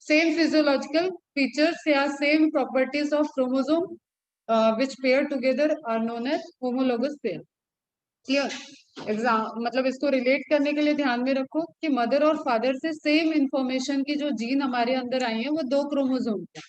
Same physiological features या same properties of chromosome which pair together are known as homologous pair. Clear exam मतलब इसको relate करने के लिए ध्यान में रखो कि मदर और फादर से सेम इंफॉर्मेशन की जो जीन हमारे अंदर आई है वो 2 क्रोमोसोम है,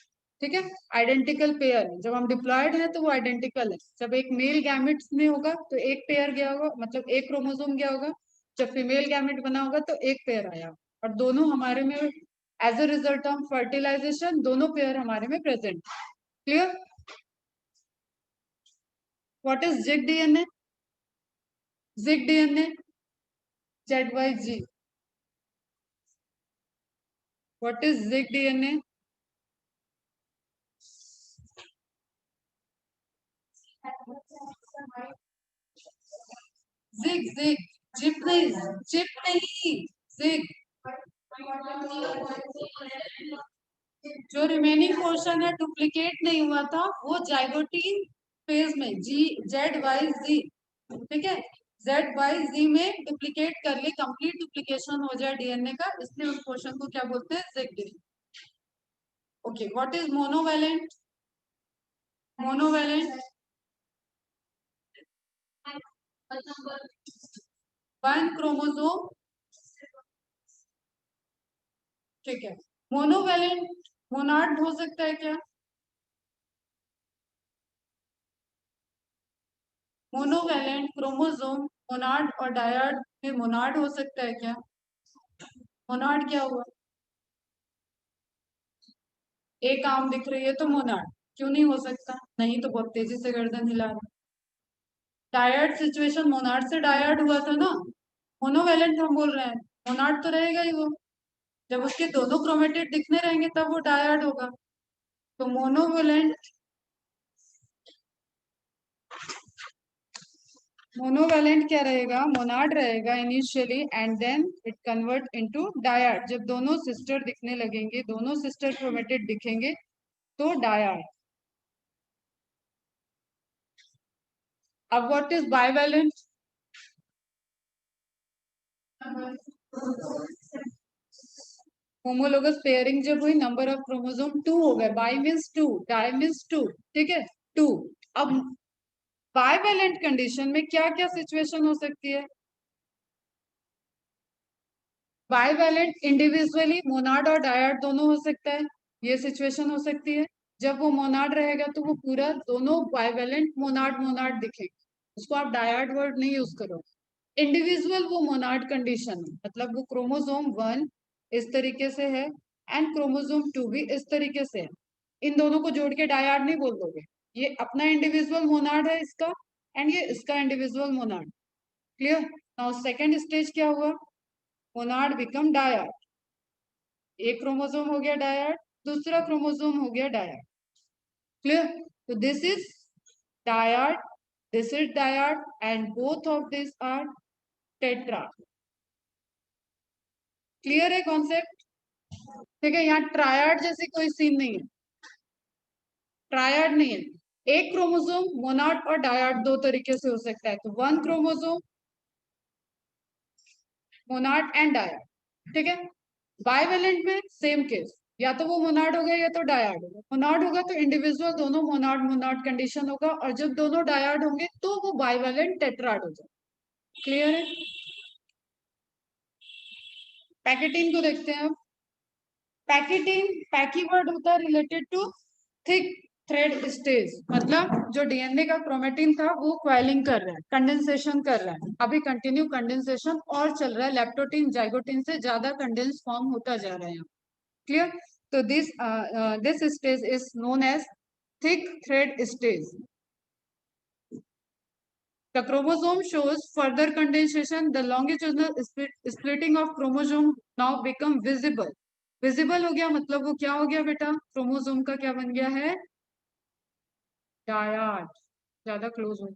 ठीक है, आइडेंटिकल पेयर है। जब हम डिप्लॉयड है तो वो आइडेंटिकल है। जब एक मेल गैमेट्स में होगा तो एक पेयर गया होगा, मतलब एक क्रोमोसोम गया होगा। जब फीमेल गैमेट बना होगा तो एक पेयर आया, और दोनों हमारे में as a result of fertilization दोनों पेयर हमारे में present. Clear? What is zig DNA? Zig DNA ZYG. What is zig DNA? Zig zig zip नहीं, जिप नहीं, zig। जो रिमेनिंग पोर्शन है डुप्लीकेट नहीं हुआ था वो जाइगोटीन फेज में ZYZ, ठीक है, ZYZ में डुप्लीकेट कर ले, कंप्लीट डुप्लीकेशन हो जाए डीएनए का, इसलिए उस पोर्शन को क्या बोलते हैं? Zig DNA. Okay, what is monovalent? Monovalent one chromosome, ठीक है। मोनोवैलेंट मोनाड हो सकता है क्या? मोनोवैलेंट क्रोमोसोम मोनाड और डायड में मोनाड हो सकता है क्या? मोनाड क्या हुआ? एक आर्म दिख रही है तो मोनाड, क्यों नहीं हो सकता? नहीं तो बहुत तेजी से गर्दन हिला रहा। डायड सिचुएशन मोनाड से डायड हुआ था ना, मोनोवैलेंट हम बोल रहे हैं, मोनाड तो रहेगा ही वो। जब उसके दोनों क्रोमेटिड दिखने रहेंगे तब वो डायड होगा। तो मोनोवैलेंट क्या रहेगा? मोनाड रहेगा initially and then it convert into dyad. जब दोनों सिस्टर दिखने लगेंगे, दोनों सिस्टर क्रोमेटिड दिखेंगे तो डायड। अब what is bivalent? Homologous pairing जब हुई, नंबर ऑफ क्रोमोसोम 2 हो गए। बाई मीन्स 2, डाई मीन्स 2, ठीक है, 2। अब बाइवैलेंट कंडीशन में क्या क्या सिचुएशन हो सकती है? बाइवैलेंट इंडिविजुअली मोनाड और डायड दोनों हो सकता है, ये सिचुएशन हो सकती है। जब वो मोनाड रहेगा तो वो पूरा दोनों बाइवैलेंट मोनाड मोनाड दिखेगा, उसको आप डायड वर्ड नहीं यूज करो। इंडिविजुअल वो मोनाड कंडीशन है, मतलब वो क्रोमोसोम 1 इस तरीके से है एंड क्रोमोसोम 2 भी इस तरीके से है। इन दोनों को जोड़ के डायड नहीं बोल दोगे, ये अपना इंडिविजुअल मोनाड है इसका एंड ये इसका individual monad. Clear? Now second stage क्या हुआ? मोनाड बिकम डायड, एक क्रोमोसोम हो गया डायड, दूसरा क्रोमोसोम हो गया डायड। क्लियर? तो this is dyad, this is dyad and both of this are tetra. Clear है कॉन्सेप्ट? ठीक है, यहाँ ट्रायड जैसे कोई सीन नहीं है, ट्रायड नहीं है। एक क्रोमोसोम मोनाड और डायड दो तरीके से हो सकता है, तो one chromosome monad and dyad, ठीक है। बाइवेलेंट में सेम केस, या तो वो मोनाड होगा या तो डायड होगा। मोनाड होगा तो इंडिविजुअल दोनों मोनाड मोनाड कंडीशन होगा, और जब दोनों डायड होंगे तो वो बाइवेलेंट टेट्राड हो जाए। क्लियर है? पैकेटिन को देखते हैं अब। पैकेटिन, पैकी वर्ड होता है related to thick thread stage, मतलब जो डीएनए का क्रोमेटिन था वो क्वाइलिंग कर रहा है, कंडेंसेशन कर रहा है, अभी कंटिन्यू कंडेंसेशन और चल रहा है, लेप्टोटिन जाइगोटिन से ज्यादा कंडेंस फॉर्म होता जा रहा है। क्लियर? तो this stage is known as thick thread stage. The chromosome shows further condensation. The longitudinal splitting of chromosome now become visible. Visible हो गया मतलब वो क्या हो गया बेटा? क्रोमोसोम का क्या बन गया है? डायड। ज्यादा क्लोज हो,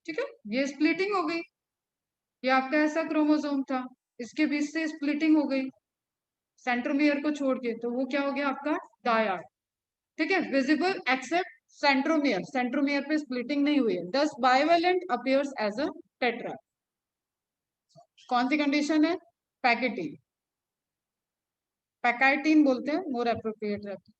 ठीक है, ये स्प्लिटिंग हो गई। ये आपका ऐसा क्रोमोसोम था, इसके बीच से स्प्लिटिंग हो गई सेंट्रोमियर को छोड़ के, तो वो क्या हो गया आपका? डायड। ठीक है, विजिबल एक्सेप्ट सेंट्रोमियर, सेंट्रोमियर पे स्प्लिटिंग नहीं हुई है, दस bivalent appears as a tetra. कौन सी कंडीशन है? पैकेटीन, पैकाइटीन बोलते हैं, मोर अप्रोप्रिएट रहता है।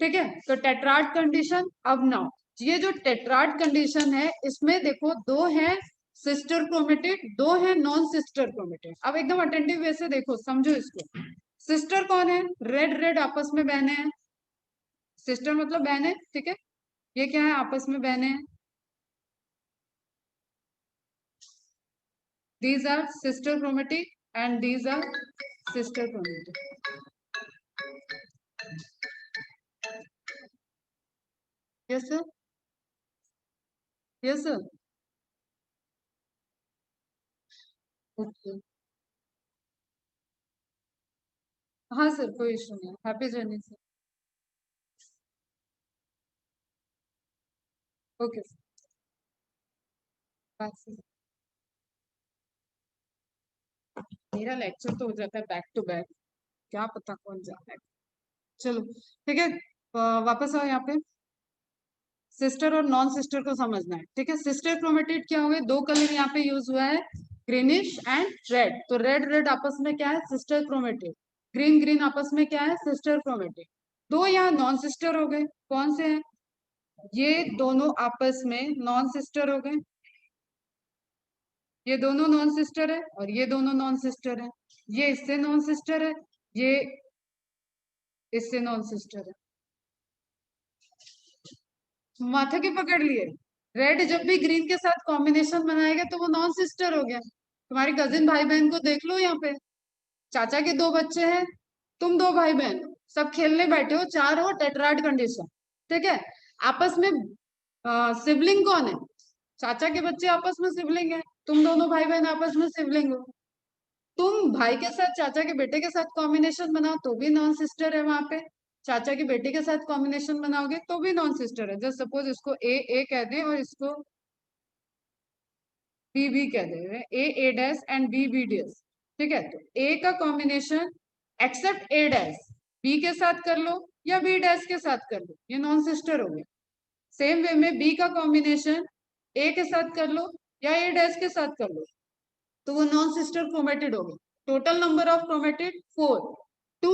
ठीक है, तो टेट्राड कंडीशन। अब नाउ ये जो टेट्राड कंडीशन है इसमें देखो दो है सिस्टर क्रोमेटिड, दो है नॉन सिस्टर क्रोमेटिड। अब एकदम अटेंटिव वे से देखो, समझो इसको। सिस्टर कौन है? रेड रेड आपस में बहने हैं, सिस्टर मतलब बहन है, ठीक है। ये क्या है? आपस में बहने हैं। These are sister chromatic and these are sister chromatic. Yes sir, yes sir. Okay, हाँ सर, कोई इशू नहीं, happy journey sir. Okay sir, bye sir. मेरा लेक्चर तो हो जाता है बैक टू बैक, क्या पता कौन जा रहा है। चलो ठीक है, वापस आओ यहाँ पे। सिस्टर और नॉन सिस्टर को समझना है, ठीक है। सिस्टर क्रोमेटिड क्या होंगे? दो कलर यहाँ पे यूज हुआ है, ग्रीनिश एंड रेड। तो रेड रेड आपस में क्या है? Sister chromatid. ग्रीन ग्रीन आपस में क्या है? Sister chromatid. दो यहाँ नॉन सिस्टर हो गए, कौन से हैं? ये दोनों आपस में नॉन सिस्टर हो गए, ये दोनों नॉन सिस्टर है और ये दोनों नॉन सिस्टर है। ये इससे नॉन सिस्टर है, ये इससे नॉन सिस्टर है। माथा के पकड़ लिए। रेड जब भी ग्रीन के साथ कॉम्बिनेशन बनाएगा तो वो नॉन सिस्टर हो गया। तुम्हारी कजिन भाई बहन को देख लो, यहाँ पे चाचा के दो बच्चे हैं, तुम दो भाई बहन हो, सब खेलने बैठे हो, चार हो, टेट्राड कंडीशन, ठीक है। आपस में सिबलिंग कौन है? चाचा के बच्चे आपस में सिबलिंग है, तुम दोनों भाई बहन आपस में सिबलिंग हो। तुम भाई के साथ चाचा के बेटे के साथ कॉम्बिनेशन बनाओ तो भी नॉन सिस्टर है वहां पे। चाचा के बेटे के साथ कॉम्बिनेशन बनाओगे तो भी नॉन सिस्टर है। जस्ट सपोज इसको ए कह दें और इसको बी कह दे, ए डैश एंड बी डैश, ठीक है। तो ए का कॉम्बिनेशन एक्सेप्ट ए डैश बी के साथ कर लो या बी डैश के साथ कर लो, ये नॉन सिस्टर हो गया। सेम वे में बी का कॉम्बिनेशन ए के साथ कर लो या ए डैश के साथ कर लो, तो वो नॉन सिस्टर क्रोमेटिड हो गई। Total number of chromatid 4। Two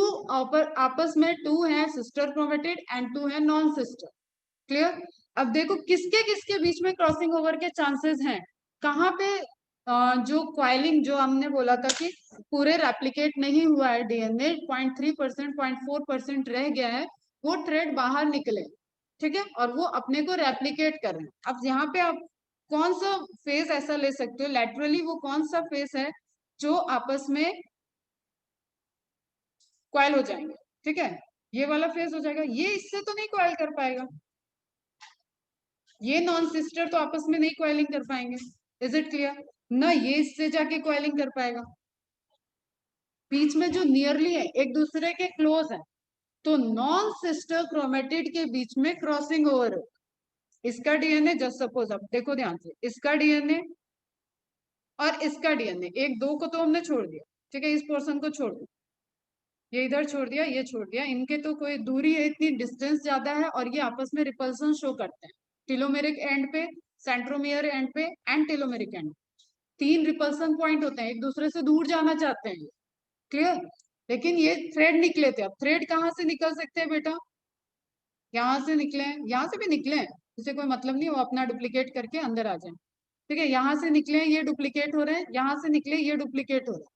आपस में टू है सिस्टर क्रोमेटिड एंड टू है नॉन सिस्टर। क्लियर? अब देखो किसके किसके बीच में क्रॉसिंग ओवर के चांसेस हैं, कहाँ पे जो क्वाइलिंग जो हमने बोला था कि पूरे रेप्लिकेट नहीं हुआ है डीएनए, 0.3% 0.4% रह गया है, वो थ्रेड बाहर निकले, ठीक है, और वो अपने को रेप्लिकेट कर रहे हैं। अब यहाँ पे आप कौन सा फेस ऐसा ले सकते हो लेटरली, वो कौन सा फेस है जो आपस में क्वाइल हो जाएंगे, ठीक है। ये वाला फेस हो जाएगा, ये इससे तो नहीं क्वाइल कर पाएगा, ये नॉन सिस्टर तो आपस में नहीं क्वाइलिंग कर पाएंगे। Is it clear? ना ये इससे जाके क्वाइलिंग कर पाएगा। बीच में जो नियरली है, एक दूसरे के क्लोज है, तो नॉन सिस्टर क्रोमेटिड के बीच में क्रॉसिंग ओवर हो। इसका डीएनए जस्ट सपोज, अब देखो ध्यान से, इसका डीएनए और इसका डीएनए, एक दो को तो हमने छोड़ दिया, ठीक है, इस पोर्शन को छोड़ दिया, ये इधर छोड़ दिया, ये छोड़ दिया, इनके तो कोई दूरी है, इतनी डिस्टेंस ज्यादा है, और ये आपस में रिपल्सन शो करते हैं। टेलोमेरिक एंड पे, सेंट्रोमियर एंड पे एंड टेलोमेरिक एंड, तीन रिपल्सन पॉइंट होते हैं, एक दूसरे से दूर जाना चाहते हैं। क्लियर? लेकिन ये थ्रेड निकले थे, अब थ्रेड कहाँ से निकल सकते हैं बेटा? यहाँ से निकले हैं, यहाँ से भी निकले हैं, उसे कोई मतलब नहीं, वो अपना डुप्लीकेट करके अंदर आ जाए, ठीक है। यहाँ से निकले हैं, ये डुप्लीकेट हो रहे हैं, यहाँ से निकले ये डुप्लीकेट हो रहे हैं।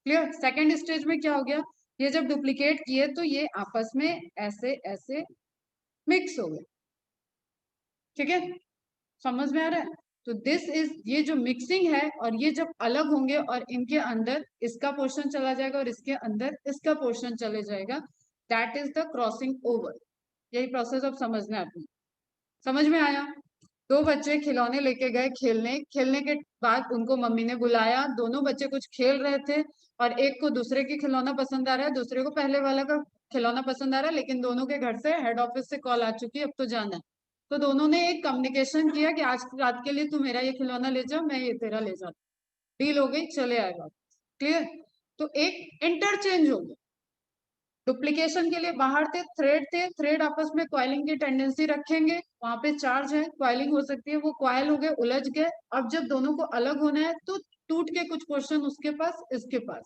क्लियर? सेकेंड स्टेज में क्या हो गया? ये जब डुप्लीकेट किए तो ये आपस में ऐसे ऐसे मिक्स हो गए, ठीक है, समझ में आ रहा है? तो दिस इज, ये जो मिक्सिंग है, और ये जब अलग होंगे और इनके अंदर इसका पोर्शन चला जाएगा और इसके अंदर इसका पोर्शन चले जाएगा, that is the crossing over. यही प्रोसेस अब समझना है आपने। समझ में आया? दो बच्चे खिलौने लेके गए खेलने, खेलने के बाद उनको मम्मी ने बुलाया, दोनों बच्चे कुछ खेल रहे थे और एक को दूसरे की खिलौना पसंद आ रहा है, दूसरे को पहले वाला का खिलौना पसंद आ रहा है, लेकिन दोनों के घर से हेड ऑफिस से कॉल आ चुकी है, अब तो जाना है। तो दोनों ने एक कम्युनिकेशन किया कि आज रात के लिए तू मेरा ये खिलौना ले जा, मैं ये तेरा ले जाता, डील हो गई, चले आएगा। क्लियर? तो एक इंटरचेंज हो गया, डुप्लीकेशन के लिए बाहर थे, थ्रेड आपस में कॉइलिंग की टेंडेंसी रखेंगे, वहां पे चार्ज है, कॉइलिंग हो सकती है, वो कॉइल हो गए, उलझ गए। अब जब दोनों को अलग होना है तो टूट के कुछ पोर्शन उसके पास, इसके पास।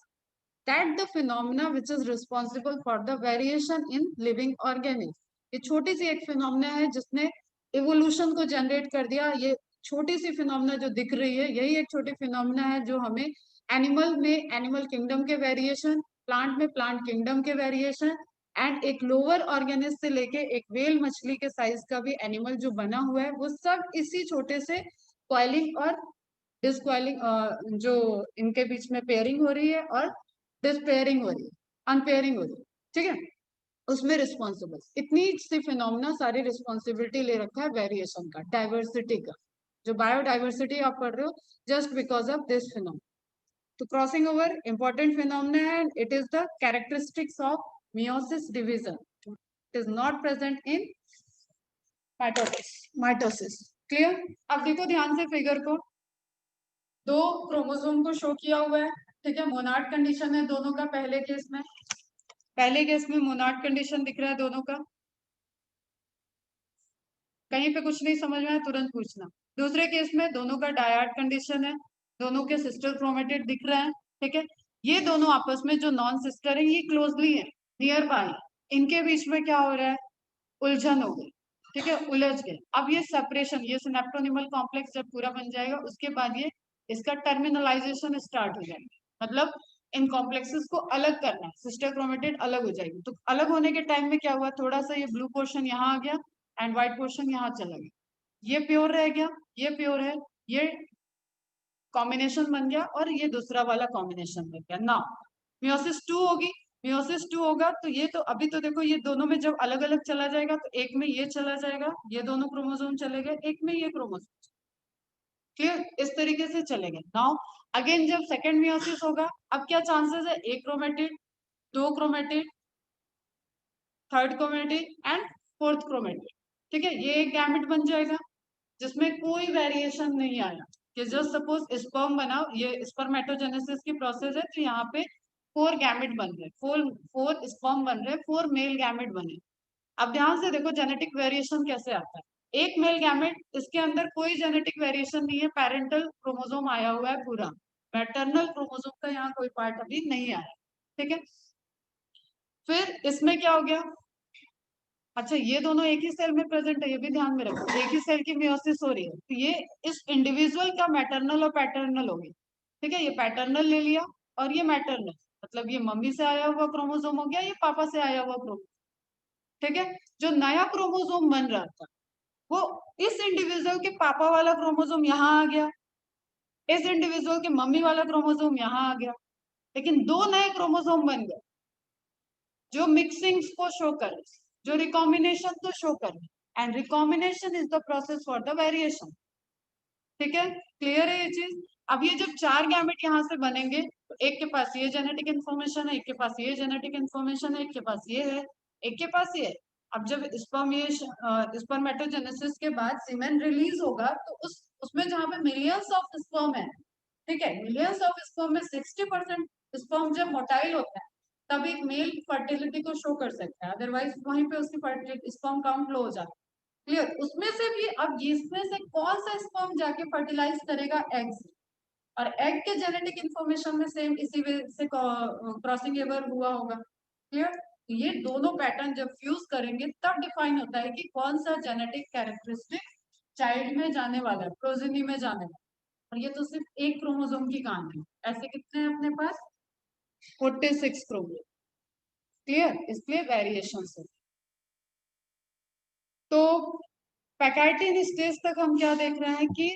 That the phenomena which is responsible for the variation in living organism. ये छोटी सी एक फिनोमिना है जिसने इवोल्यूशन को जनरेट कर दिया। ये छोटी सी फिनोमिना जो दिख रही है, यही एक छोटी फिनोमिना है जो हमें एनिमल में एनिमल किंगडम के वेरिएशन, प्लांट में प्लांट किंगडम के वेरिएशन, एंड एक लोअर ऑर्गेनिज से लेके एक वेल मछली के साइज का भी एनिमल जो बना हुआ है, वो सब इसी छोटे से कॉइलिंग और डिसकॉइलिंग, जो इनके बीच में पेयरिंग हो रही है और डिसपेयरिंग हो रही है, अनपेयरिंग हो रही है, ठीक है, उसमें रिस्पॉन्सिबल। इतनी सी फिनोमिना सारी रिस्पॉन्सिबिलिटी ले रखा है वेरिएशन का, डाइवर्सिटी का, जो बायोडाइवर्सिटी आप पढ़ रहे हो, just because of this phenomena. तो क्रॉसिंग ओवर इंपॉर्टेंट फिनोमिना है, it is the characteristics of meiosis division. It is not present in mitosis. Clear? अब देखो ध्यान से फिगर को, दो क्रोमोसोम को शो किया हुआ है, ठीक है, मोनार्ड कंडीशन है दोनों का। पहले केस में मोनार्ड कंडीशन दिख रहा है दोनों का। कहीं पे कुछ नहीं समझ में आया तुरंत पूछना। दूसरे केस में दोनों का डायड कंडीशन है, दोनों के सिस्टर क्रोमेटिड दिख रहे हैं, ठीक है। ये दोनों आपस में जो नॉन सिस्टर है, ये क्लोजली है, नियर बाय। इनके बीच में क्या हो रहा है, उलझन हो गई, ठीक है, उलझ गए। अब ये सेपरेशन, ये सिनेप्टोनिमल कॉम्प्लेक्स जब पूरा बन जाएगा, उसके बाद ये इसका टर्मिनलाइजेशन स्टार्ट हो जाएगा, मतलब इन कॉम्प्लेक्सेस को अलग करना है, सिस्टर क्रोमेटिड अलग हो जाएगी। तो अलग होने के टाइम में क्या हुआ, थोड़ा सा ये ब्लू पोर्शन यहाँ आ गया एंड व्हाइट पोर्शन यहाँ चला गया, ये प्योर रह गया, ये प्योर है, ये कॉम्बिनेशन बन गया और ये दूसरा वाला कॉम्बिनेशन बन गया। नाउ मियोसिस 2 होगी, मियोसिस 2 होगा तो ये तो अभी तो देखो, ये दोनों में जब अलग अलग चला जाएगा तो एक में ये चला जाएगा, ये दोनों क्रोमोसोम चले गए, एक में ये क्रोमोसोम। क्लियर? इस तरीके से चलेंगे। नाउ अगेन जब सेकेंड मियोसिस होगा, अब क्या चांसेस है, एक क्रोमेटिड, दो chromatid, third chromatid and fourth chromatid, ठीक है, ये एक गैमेट बन जाएगा जिसमें कोई वेरिएशन नहीं आया। कि जस्ट सपोज स्पर्म बना, ये स्पर्मेटोजेनेसिस की प्रोसेस है, तो यहाँ पे 4 गैमेट बन रहे, फोर स्पर्म बन रहे, 4 मेल गैमेट बने। अब ध्यान से देखो जेनेटिक वेरिएशन कैसे आता है। एक मेल गैमेट, इसके अंदर कोई जेनेटिक वेरिएशन नहीं है, पैरेंटल क्रोमोसोम आया हुआ है पूरा, मैटरनल क्रोमोसोम का यहाँ कोई पार्ट अभी नहीं आया, ठीक है। फिर इसमें क्या हो गया, अच्छा ये दोनों एक ही सेल में प्रेजेंट है, ये भी ध्यान में रखो, एक ही सेल की मियोसिस हो रही है, तो ये इस इंडिविजुअल का मैटरनल और पैटर्नल होगी, ठीक है, ये पैटर्नल ले लिया और ये मैटरनल, मतलब ये मम्मी से आया हुआ क्रोमोसोम हो गया, ये पापा से आया हुआ क्रोमोसोम, ठीक है। जो नया क्रोमोसोम बन रहा था, वो इस इंडिविजुअल के पापा वाला क्रोमोसोम यहाँ आ गया, इस इंडिविजुअल के मम्मी वाला क्रोमोसोम यहाँ आ गया, लेकिन दो नए क्रोमोसोम बन गए जो मिक्सिंग को शो कर, जो रिकॉम्बिनेशन को शो कर, and recombination is the process for the variation, ठीक है। क्लियर है ये चीज? अब ये जब 4 गैमेट यहाँ से बनेंगे, तो एक के पास ये जेनेटिक इन्फॉर्मेशन है, एक के पास ये जेनेटिक इन्फॉर्मेशन है, एक के पास ये है, एक के पास ये है। अब जब स्पर्मेटोजेनेसिस के बाद सीमेन रिलीज होगा, तो उसमें जहाँ पे मिलियंस ऑफ स्पर्म है, ठीक है, मिलियंस ऑफ स्पर्म में 60% स्पर्म जब मोटाइल होता है, तब एक मेल फर्टिलिटी को शो कर सकता है, अदरवाइज वहीं पे उसकी फर्टिलिटी स्पर्म काउंट लो हो जाता है। क्लियर? उसमें से भी अब इसमें से कौन सा स्पर्म जाके फर्टिलाइज करेगा एग से, और एग के जेनेटिक इंफॉर्मेशन में सेम इसी वे से क्रॉसिंग एवर हुआ होगा। क्लियर? ये दोनों पैटर्न जब फ्यूज करेंगे तब डिफाइन होता है कि कौन सा जेनेटिक कैरेक्टरिस्टिक चाइल्ड में जाने वाला है, प्रोजेनी में जाने वाला है। और ये तो सिर्फ एक क्रोमोसोम की कहानी है, ऐसे कितने हैं अपने पास, 46 क्रोमोसोम। क्लियर? इसलिए वेरिएशन है। तो पैकाइटिन स्टेज तक हम क्या देख रहे हैं कि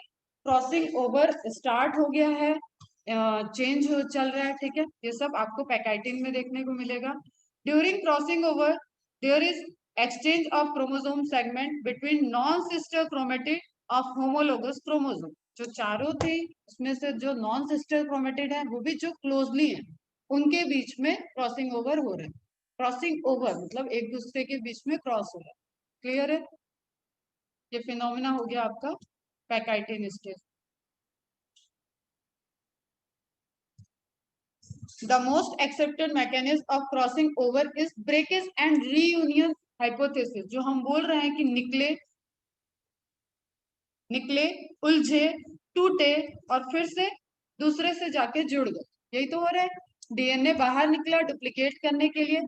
क्रॉसिंग ओवर स्टार्ट हो गया है, चेंज चल रहा है, ठीक है, ये सब आपको पैकाइटिन में देखने को मिलेगा। During crossing over there is exchange of chromosome segment between non sister chromatid of homologous chromosome. जो चारों थे उसमें से जो नॉन सिस्टर क्रोमेटिड है, वो भी जो क्लोजली है, उनके बीच में क्रॉसिंग ओवर हो रहा है। क्रॉसिंग ओवर मतलब एक दूसरे के बीच में क्रॉस हो रहा है। क्लियर है? ये फिनोमिना हो गया आपका पैकाइटिन stage. The most accepted mechanism of crossing over is breakage and reunion hypothesis. जो हम बोल रहे हैं कि निकले, उलझे, टूटे और फिर से दूसरे से जाके जुड़ गए, यही तो हो रहा है। डीएनए बाहर निकला डुप्लीकेट करने के लिए,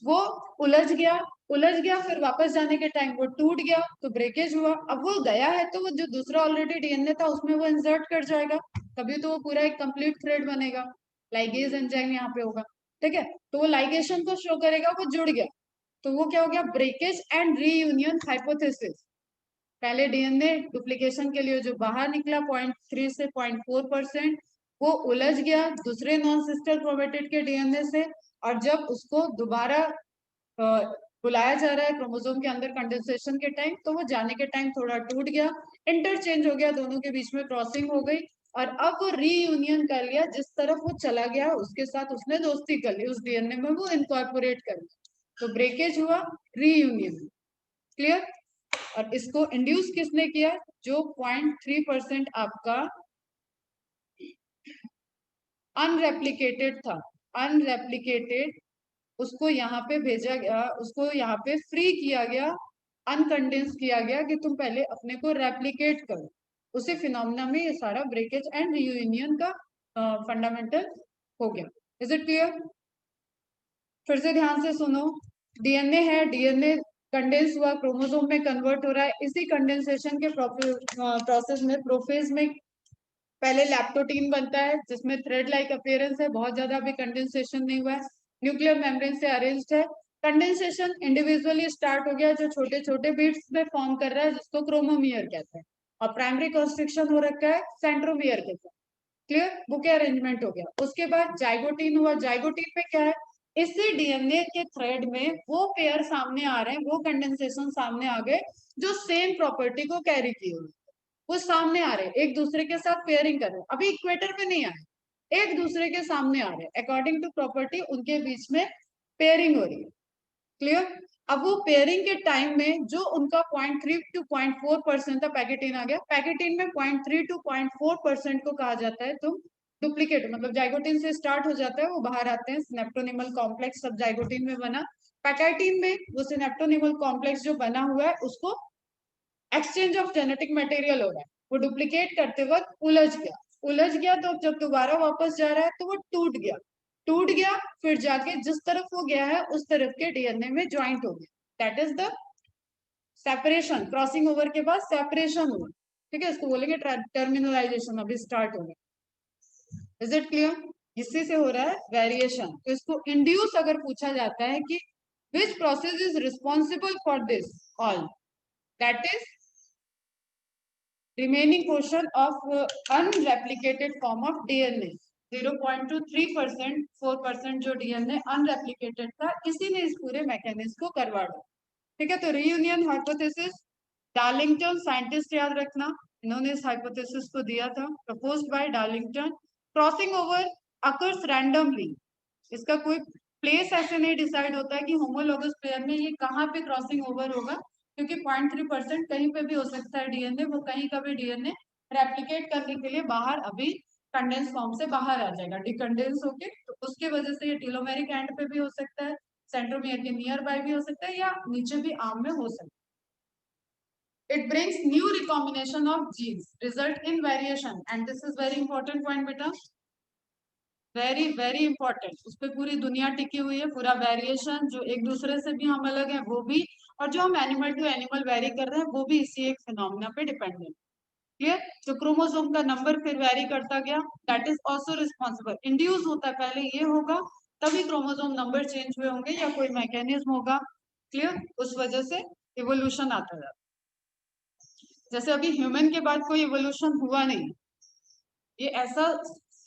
वो उलझ गया फिर वापस जाने के टाइम वो टूट गया तो ब्रेकेज हुआ। अब वो गया है तो वो जो दूसरा ऑलरेडी डीएनए था उसमें वो इंसर्ट कर जाएगा, तभी तो वो पूरा एक कंप्लीट थ्रेड बनेगा। लाइगेज एंजाइम यहाँ पे होगा, ठीक है, तो वो लाइगेशन को शो करेगा, वो जुड़ गया, तो वो क्या हो गया, ब्रेकेज एंड रीयूनियन हाइपोथेसिस। पहले डीएनए डुप्लीकेशन के लिए जो बाहर निकला 0.3 से 0.4%, वो उलझ गया दूसरे नॉन सिस्टर क्रोमेटिड के डीएनए से, और जब उसको दोबारा बुलाया जा रहा है क्रोमोसोम के अंदर कंडेंसेशन के टाइम, तो वो जाने के टाइम थोड़ा टूट गया, इंटरचेंज हो गया, दोनों के बीच में क्रॉसिंग हो गई, और अब वो रीयूनियन कर लिया, जिस तरफ वो चला गया उसके साथ उसने दोस्ती कर ली, उस डीएनए में वो इनकॉर्पोरेट कर लिया, तो ब्रेकेज हुआ, रीयूनियन। क्लियर? और इसको इंड्यूस किसने किया, जो 0.3% आपका अनरेप्लिकेटेड था, अनरेप्लिकेटेड, उसको यहाँ पे भेजा गया, उसको यहाँ पे फ्री किया गया, अनकंडेंस किया गया कि तुम पहले अपने को रेप्लिकेट करो। उसी फिनोमिना में ये सारा ब्रेकेज एंड रियूनियन का फंडामेंटल हो गया। Is it clear? फिर से ध्यान से सुनो, डीएनए है, डीएनए कंडेंस हुआ, क्रोमोसोम में कन्वर्ट हो रहा है, इसी कंडेंसेशन के प्रोसेस में प्रोफेज में पहले लैप्टोटीन बनता है जिसमें थ्रेड लाइक अपीयरेंस है, बहुत ज्यादा अभी कंडेंसेशन नहीं हुआ है, न्यूक्लियर मेम्ब्रेन से अरेंज्ड है। कंडेंसेशन इंडिविजुअली स्टार्ट हो गया, जो छोटे छोटे बीट्स में फॉर्म कर रहा है, जिसको क्रोमोमियर कहते हैं, और प्राइमरी कंस्ट्रक्शन हो रखा है सेंट्रोमियर के साथ। क्लियर? बुके अरेंजमेंट हो गया। उसके बाद जाइगोटीन हुआ, जाइगोटीन में क्या है, इसी डीएनए के थ्रेड में वो पेयर सामने आ रहे हैं, वो कंडेंसेशन सामने आ गए जो सेम प्रॉपर्टी को कैरी किए हुए, वो सामने आ रहे हैं, एक दूसरे के साथ पेयरिंग कर रहे हैं, अभी इक्वेटर पे नहीं आए, एक दूसरे के सामने आ रहे हैं, अकॉर्डिंग टू प्रॉपर्टी उनके बीच में पेयरिंग हो रही है। क्लियर? अब वो पेयरिंग के टाइम में जो उनका 0.3 टू 0.4% था, पैकेटीन आ गया, पैकेटीन में 0.3 टू 0.4% को कहा जाता है तुम डुप्लीकेट, मतलब जाइगोटीन से स्टार्ट हो जाता है, वो बाहर आते हैं, सिनेप्टोनिमल कॉम्प्लेक्स सब जाइगोटीन में बना, पैकेटीन में वो सिनेप्टोनिमल कॉम्प्लेक्स जो बना हुआ है उसको एक्सचेंज ऑफ जेनेटिक मटेरियल हो रहा है, वो डुप्लीकेट करते वक्त उलझ गया तो जब दोबारा वापस जा रहा है तो वो टूट गया फिर जाके जिस तरफ वो गया है उस तरफ के डीएनए में ज्वाइंट हो गया, that is the separation. Crossing over के बाद सेपरेशन हुआ, ठीक है, इसको बोलेंगे टर्मिनलाइजेशन, अभी स्टार्ट हो गया। Is it clear? इसी से हो रहा है वेरिएशन। तो इसको इंड्यूस अगर पूछा जाता है कि which process is responsible for this all, that is remaining portion of unreplicated form of DNA, 0.23%, 4% जो डीएनए अनरेप्लिकेटेड था, इसी ने इस पूरे मैकेनिज्म को करवाया। ठीक है, तो रीयूनियन हाइपोथेसिस, डार्लिंगटन साइंटिस्ट याद रखना, इन्होंने इस हाइपोथेसिस को दिया था, proposed by Darlington. Crossing over occurs randomly, इसका कोई प्लेस ऐसे नहीं डिसाइड होता है कि होमोलोगस पेयर में ये कहाँ पे क्रॉसिंग ओवर होगा, क्योंकि 0.3% कहीं पे भी हो सकता है डीएनए, वो कहीं का भी डीएनए रेप्लिकेट करने के लिए बाहर अभी कंडेंस फॉर्म से बाहर आ जाएगा डिकंडेंस होके, तो उसके वजह से ये टेलोमेरिक एंड पे भी हो सकता है, सेंट्रोमियर के नियर बाय भी हो सकता है, या नीचे भी आर्म में हो सकता है। It brings new recombination of genes, result in variation, and this is very important point बेटा, वेरी वेरी इंपॉर्टेंट, उस पर पूरी दुनिया टिकी हुई है, पूरा वेरिएशन, जो एक दूसरे से भी हम अलग है वो भी, और जो हम एनिमल टू एनिमल वेरी कर रहे हैं वो भी इसी एक फिनोमिना पे डिपेंडेंट। क्लियर? जो क्रोमोसोम का नंबर फिर वेरी करता गया, that is also responsible, induce होता है, पहले ये होगा तभी क्रोमोसोम नंबर चेंज हुए होंगे या कोई मैकेनिज्म होगा। क्लियर? उस वजह से इवोल्यूशन आता है। जैसे अभी ह्यूमन के बाद कोई इवोल्यूशन हुआ नहीं, ये ऐसा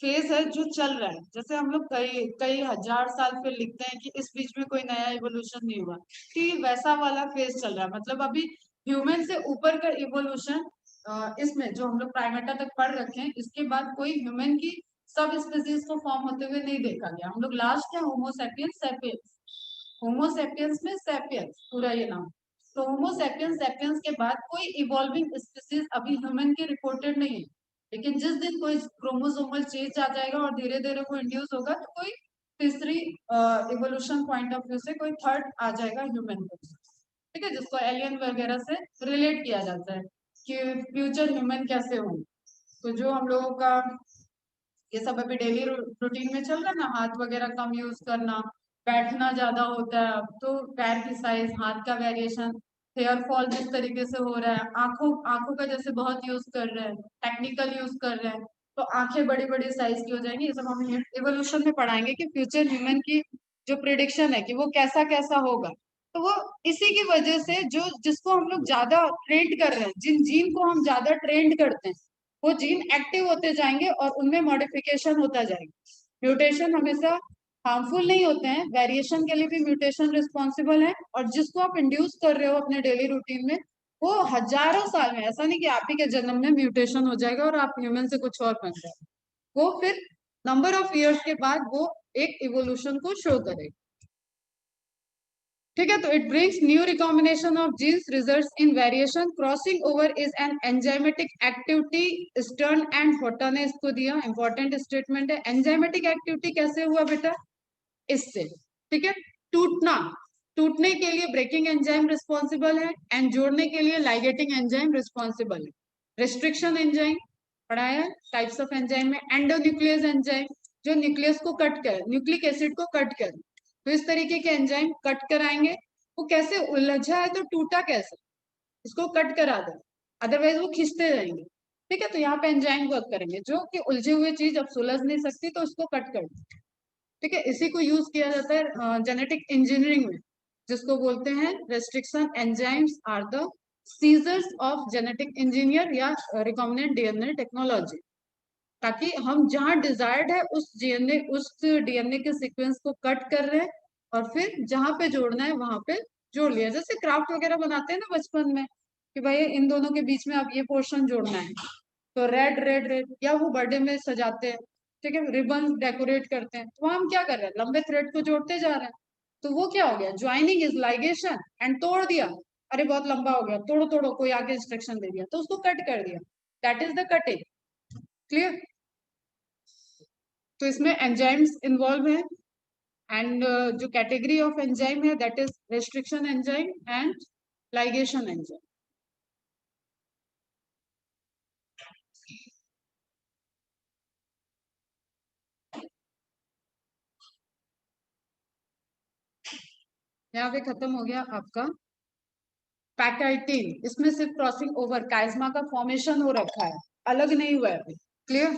फेज है जो चल रहा है, जैसे हम लोग कई कई हजार साल फिर लिखते हैं कि इस बीच में कोई नया इवोल्यूशन नहीं हुआ, कि वैसा वाला फेज चल रहा है, मतलब अभी ह्यूमन से ऊपर का इवोल्यूशन इसमें जो हम लोग प्राइमेटा तक पढ़ रखे हैं, इसके बाद कोई ह्यूमन की सब स्पीसीज को फॉर्म होते हुए नहीं देखा गया। हम लोग लास्ट है होमोसेपियंस सेपियंस, होमोसेपियंस में सेपियंस पूरा ये नाम, तो होमोसेपियंस सेपियंस के बाद कोई इवॉल्विंग स्पीसीज अभी ह्यूमन की रिपोर्टेड नहीं है, लेकिन जिस दिन कोई क्रोमोसोमल चेंज आ जाएगा और धीरे धीरे वो इंड्यूस होगा तो कोई तीसरी इवोल्यूशन पॉइंट ऑफ व्यू से कोई थर्ड आ जाएगा ह्यूमन प्रोसेस, ठीक है, जिसको एलियन वगैरह से रिलेट किया जाता है कि फ्यूचर ह्यूमन कैसे होंगे। तो जो हम लोगों का ये सब अभी डेली रूटीन में चल रहा है ना, हाथ वगैरह कम यूज करना, बैठना ज्यादा होता है अब, तो पैर की साइज, हाथ का वेरिएशन, हेयर फॉल जिस तरीके से हो रहा है, आंखों आंखों का जैसे बहुत यूज कर रहे हैं, टेक्निकल यूज कर रहे हैं, तो आंखें बड़ी बड़ी साइज की हो जाएंगी। ये सब हम इवोल्यूशन में पढ़ाएंगे कि फ्यूचर ह्यूमन की जो प्रिडिक्शन है कि वो कैसा कैसा होगा। तो वो इसी की वजह से जो जिसको हम लोग ज्यादा ट्रेंड कर रहे हैं, जिन जीन को हम ज्यादा ट्रेंड करते हैं, वो जीन एक्टिव होते जाएंगे और उनमें मॉडिफिकेशन होता जाएगा। म्यूटेशन हमेशा हार्मफुल नहीं होते हैं, वेरिएशन के लिए भी म्यूटेशन रिस्पॉन्सिबल है, और जिसको आप इंड्यूस कर रहे हो अपने डेली रूटीन में, वो हजारों साल में, ऐसा नहीं कि आप ही के जन्म में म्यूटेशन हो जाएगा और आप ह्यूमन से कुछ और बन जाएगा, वो फिर नंबर ऑफ ईयर्स के बाद वो एक इवोल्यूशन को शो करेगा। ठीक है, तो it brings new recombination of genes results in variation, crossing over is an enzymatic activity, Stern and Hotta ने इसको दिया, इंपॉर्टेंट स्टेटमेंट है। एंजाइमेटिक एक्टिविटी कैसे हुआ बेटा, इससे, ठीक है, टूटना, टूटने के लिए ब्रेकिंग एंजाइम रिस्पॉन्सिबल है, एंड जोड़ने के लिए लाइगेटिंग एंजाइम रिस्पॉन्सिबल है। रिस्ट्रिक्शन एंजाइम पढ़ाया है, टाइप्स ऑफ एंजाइम में एंडोन्यूक्लियस एंजाइम, जो न्यूक्लियस को कट कर, न्यूक्लिक एसिड को कट कर, तो इस तरीके के एंजाइम कट कराएंगे। वो कैसे उलझा है तो टूटा कैसे, इसको कट करा दो, अदरवाइज वो खींचते जाएंगे। ठीक है, तो यहाँ पे एंजाइम वर्क करेंगे, जो कि उलझे हुए चीज अब सुलझ नहीं सकती तो उसको कट कर दो। ठीक है, इसी को यूज किया जाता है जेनेटिक इंजीनियरिंग में, जिसको बोलते हैं restriction enzymes are the scissors of genetic engineer या रिकॉम्बिनेंट डीएनए टेक्नोलॉजी, ताकि हम जहां डिजायर्ड है उस डीएनए के सीक्वेंस को कट कर रहे हैं और फिर जहां पे जोड़ना है वहां पे जोड़ लिया। जैसे क्राफ्ट वगैरह बनाते हैं ना बचपन में, कि भाई इन दोनों के बीच में अब ये पोर्शन जोड़ना है, तो रेड रेड रेड, या वो बर्थडे में सजाते हैं, ठीक है, रिबन डेकोरेट करते हैं, तो वहां हम क्या कर रहे हैं, लंबे थ्रेड को जोड़ते जा रहे हैं। तो वो क्या हो गया, ज्वाइनिंग इज लाइगेशन, एंड तोड़ दिया, अरे बहुत लंबा हो गया, तोड़ो तोड़ो, कोई आगे इंस्ट्रक्शन दे दिया तो उसको कट कर दिया, that is the cutting. Clear, तो इसमें एंजाइम्स इन्वॉल्व है, एंड जो कैटेगरी ऑफ एंजाइम है that is restriction enzyme and ligation enzyme. यहाँ पे खत्म हो गया आपका पैकाइटिन, इसमें सिर्फ क्रॉसिंग ओवर काइजमा का फॉर्मेशन हो रखा है, अलग नहीं हुआ है। क्लियर,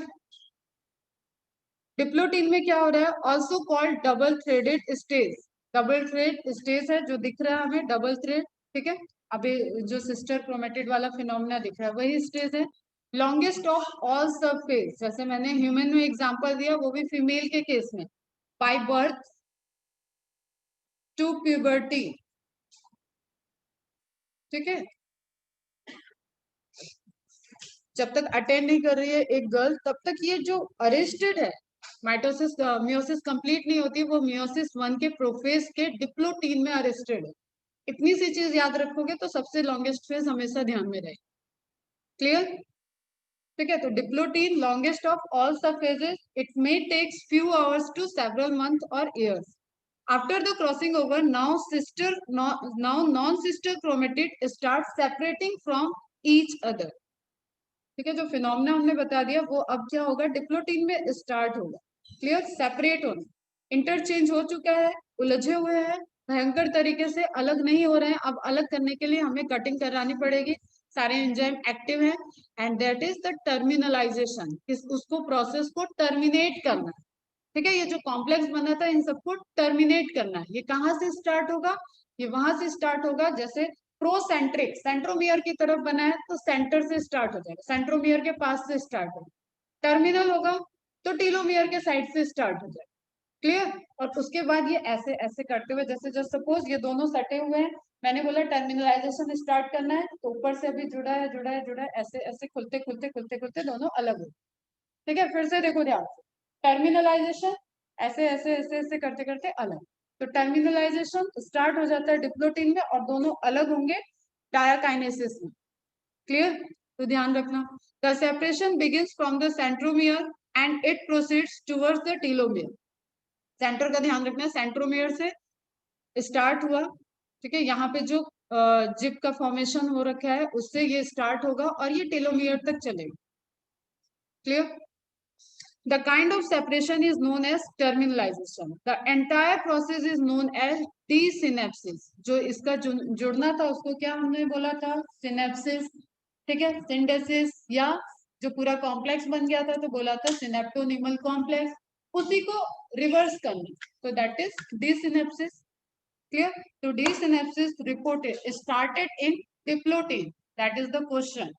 डिप्लोटीन में क्या हो रहा है, also called double threaded stage, double thread stage है जो दिख रहा है हमें, डबल थ्रेड, ठीक है, अभी जो सिस्टर क्रोमेटिड वाला फिनोमिना दिख रहा है वही स्टेज है। लॉन्गेस्ट ऑफ ऑल सब फेज, जैसे मैंने ह्यूमन में एग्जांपल दिया, वो भी फीमेल के केस में, बाय बर्थ टू प्यूबर्टी, ठीक है, जब तक अटेंड नहीं कर रही है एक गर्ल तब तक ये जो अरेस्टेड है, माइटोसिस मियोसिस कंप्लीट नहीं होती, वो मियोसिस 1 के प्रोफेज के डिप्लोटीन में अरेस्टेड है। इतनी सी चीज याद रखोगे तो सबसे लॉन्गेस्ट फेज हमेशा ध्यान में रहे। क्लियर, ठीक है, तो डिप्लोटीन लॉन्गेस्ट ऑफ ऑल सब phases, it may takes few hours to several month और years after the crossing over, now non sister chromatid start separating from each other. ठीक है, जो फिनोमिना हमने बता दिया वो अब क्या होगा, डिप्लोटीन में स्टार्ट होगा। क्लियर, सेपरेट होना, इंटरचेंज हो चुका है, उलझे हुए हैं, भयंकर तरीके से अलग नहीं हो रहे हैं, अब अलग करने के लिए हमें कटिंग करानी पड़ेगी, सारे एंजाइम एक्टिव हैं, and that is the terminalisation, उसको प्रोसेस को टर्मिनेट करना। ठीक है, ये जो कॉम्प्लेक्स बना था इन सबको टर्मिनेट करना है। ये कहाँ से स्टार्ट होगा, ये वहां से स्टार्ट होगा, जैसे प्रोसेंट्रिक सेंट्रोमियर की तरफ बना है तो सेंटर से स्टार्ट हो जाएगा, सेंट्रोमियर के पास से स्टार्ट होगा, टर्मिनल होगा तो टीलोमियर के साइड से स्टार्ट हो जाएगा। क्लियर, और उसके बाद ये ऐसे ऐसे करते हुए, जैसे जस्ट सपोज ये दोनों सटे हुए हैं, मैंने बोला टर्मिनलाइजेशन स्टार्ट करना है, तो ऊपर से अभी जुड़ा है जुड़ा है जुड़ा है, ऐसे ऐसे खुलते खुलते खुलते खुलते दोनों अलग हो। ठीक है, फिर से देखो ध्यान से, टर्मिनलाइजेशन ऐसे ऐसे ऐसे ऐसे करते करते अलग, तो टर्मिनलाइजेशन स्टार्ट हो जाता है डिप्लोटीन में और दोनों अलग होंगे डायाकाइनेसिस में। क्लियर, तो ध्यान रखना, the separation begins from the centromere and it proceeds towards the telomere. Centre का ध्यान रखना है, सेंट्रोमियर से स्टार्ट हुआ, ठीक है, यहाँ पे जो जिप का फॉर्मेशन हो रखा है उससे ये स्टार्ट होगा और ये टेलोमियर तक चलेगा। Clear? The kind of separation is known as terminalization. The entire process is known as desynapsis. जो इसका जुड़ना था उसको क्या हमने बोला था? सिनेप्सिस, ठीक है, सिंडेसिस, या जो पूरा कॉम्प्लेक्स बन गया था तो बोला था सिनेप्टोनिमल कॉम्प्लेक्स, उसी को रिवर्स करना, तो that is desynapsis. Clear? So desynapsis reported started in diplotin. That is the question.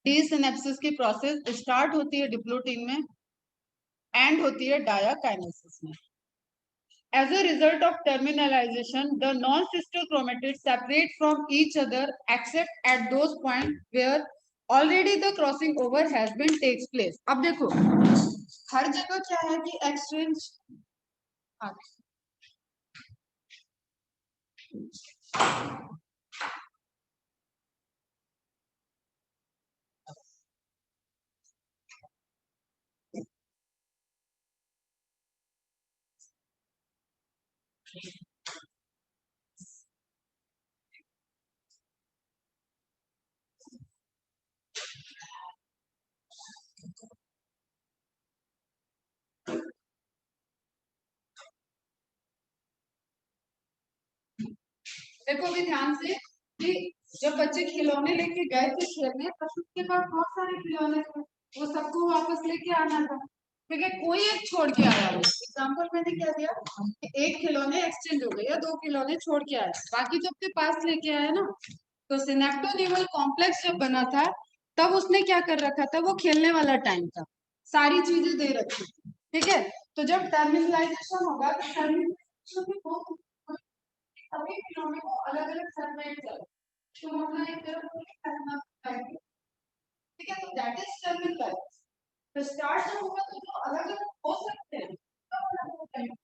डीसिनेप्सिस की प्रोसेस स्टार्ट होती है डिप्लोटिन में, एंड होती है डायाकाइनेसिस में. As a result of terminalization, the non-sister chromatids separate from each other except at those points where already the crossing over has been takes place. अब देखो हर जगह क्या है कि एक्सचेंज, देखो भी ध्यान से कि जब बच्चे खिलौने लेके गए थे खेलने तब उसके पास बहुत सारे खिलौने थे, वो सबको वापस लेके आना था, ठीक है, कोई एक छोड़ के आया. वो एग्जाम्पल मैंने क्या दिया कि एक खिलौने एक्सचेंज हो गए या दो खिलौने छोड़ के आए, बाकी जो अपने पास लेके आया ना, तो सिनेप्टोनिमल कॉम्प्लेक्स जब बना था तब उसने क्या कर रखा था, वो खेलने वाला टाइम था, सारी चीजें दे रखी थी, ठीक है. तो जब टर्मिनलाइजेशन होगा तो टर्मिनलाइजेशन में सभी खिलौने को अलग अलग सेपरेट करो, तो हमने एक तरफ करना है, ठीक है, तो दैट इज टर्मिनलाइज. तो स्टार्ट जब होगा तो जो अलग अलग हो सकते हैं तो अलग होते हैं,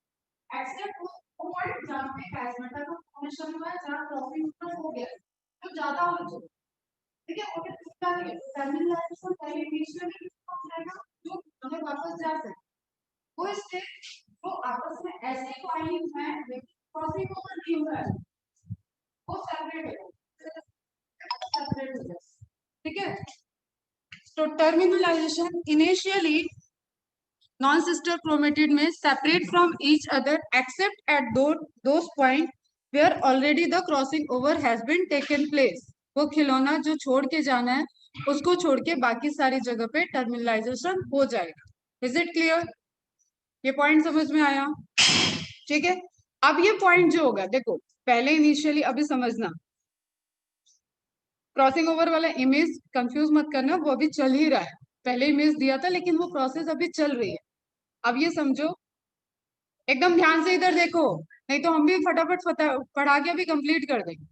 एक्सेप्ट वो पॉइंट जहां पे प्लाज्मेटा का फॉर्मेशन हुआ है, जहां क्रॉसिंग हो गया तो ज्यादा हो जाए, ठीक है. और इसका टर्मिनलाइजेशन पहले बीच में भी हो जाएगा जो हमें वापस जा सके, वो स्टेज जो आपस में ऐसे क्वाइलिंग है लेकिन क्रॉसिंग ओवर नहीं हुआ है, वो सेपरेट है, सेपरेट हो जाए, ठीक है. तो टर्मिनलाइजेशन इनिशियली non-sister chromatid में separate from each other except at those point where already the crossing over has been taken place. वो खिलौना जो छोड़ के जाना है उसको छोड़ के बाकी सारी जगह पे टर्मिनलाइजेशन हो जाएगा. Is it clear? ये पॉइंट समझ में आया? ठीक है. अब ये पॉइंट जो होगा देखो पहले इनिशियली, अभी समझना क्रॉसिंग ओवर वाला इमेज कंफ्यूज मत करना, वो अभी चल ही रहा है, पहले इमेज दिया था लेकिन वो प्रोसेस अभी चल रही है. अब ये समझो, एकदम ध्यान से इधर देखो, नहीं तो हम भी फटाफट पढ़ा के अभी कंप्लीट कर देंगे.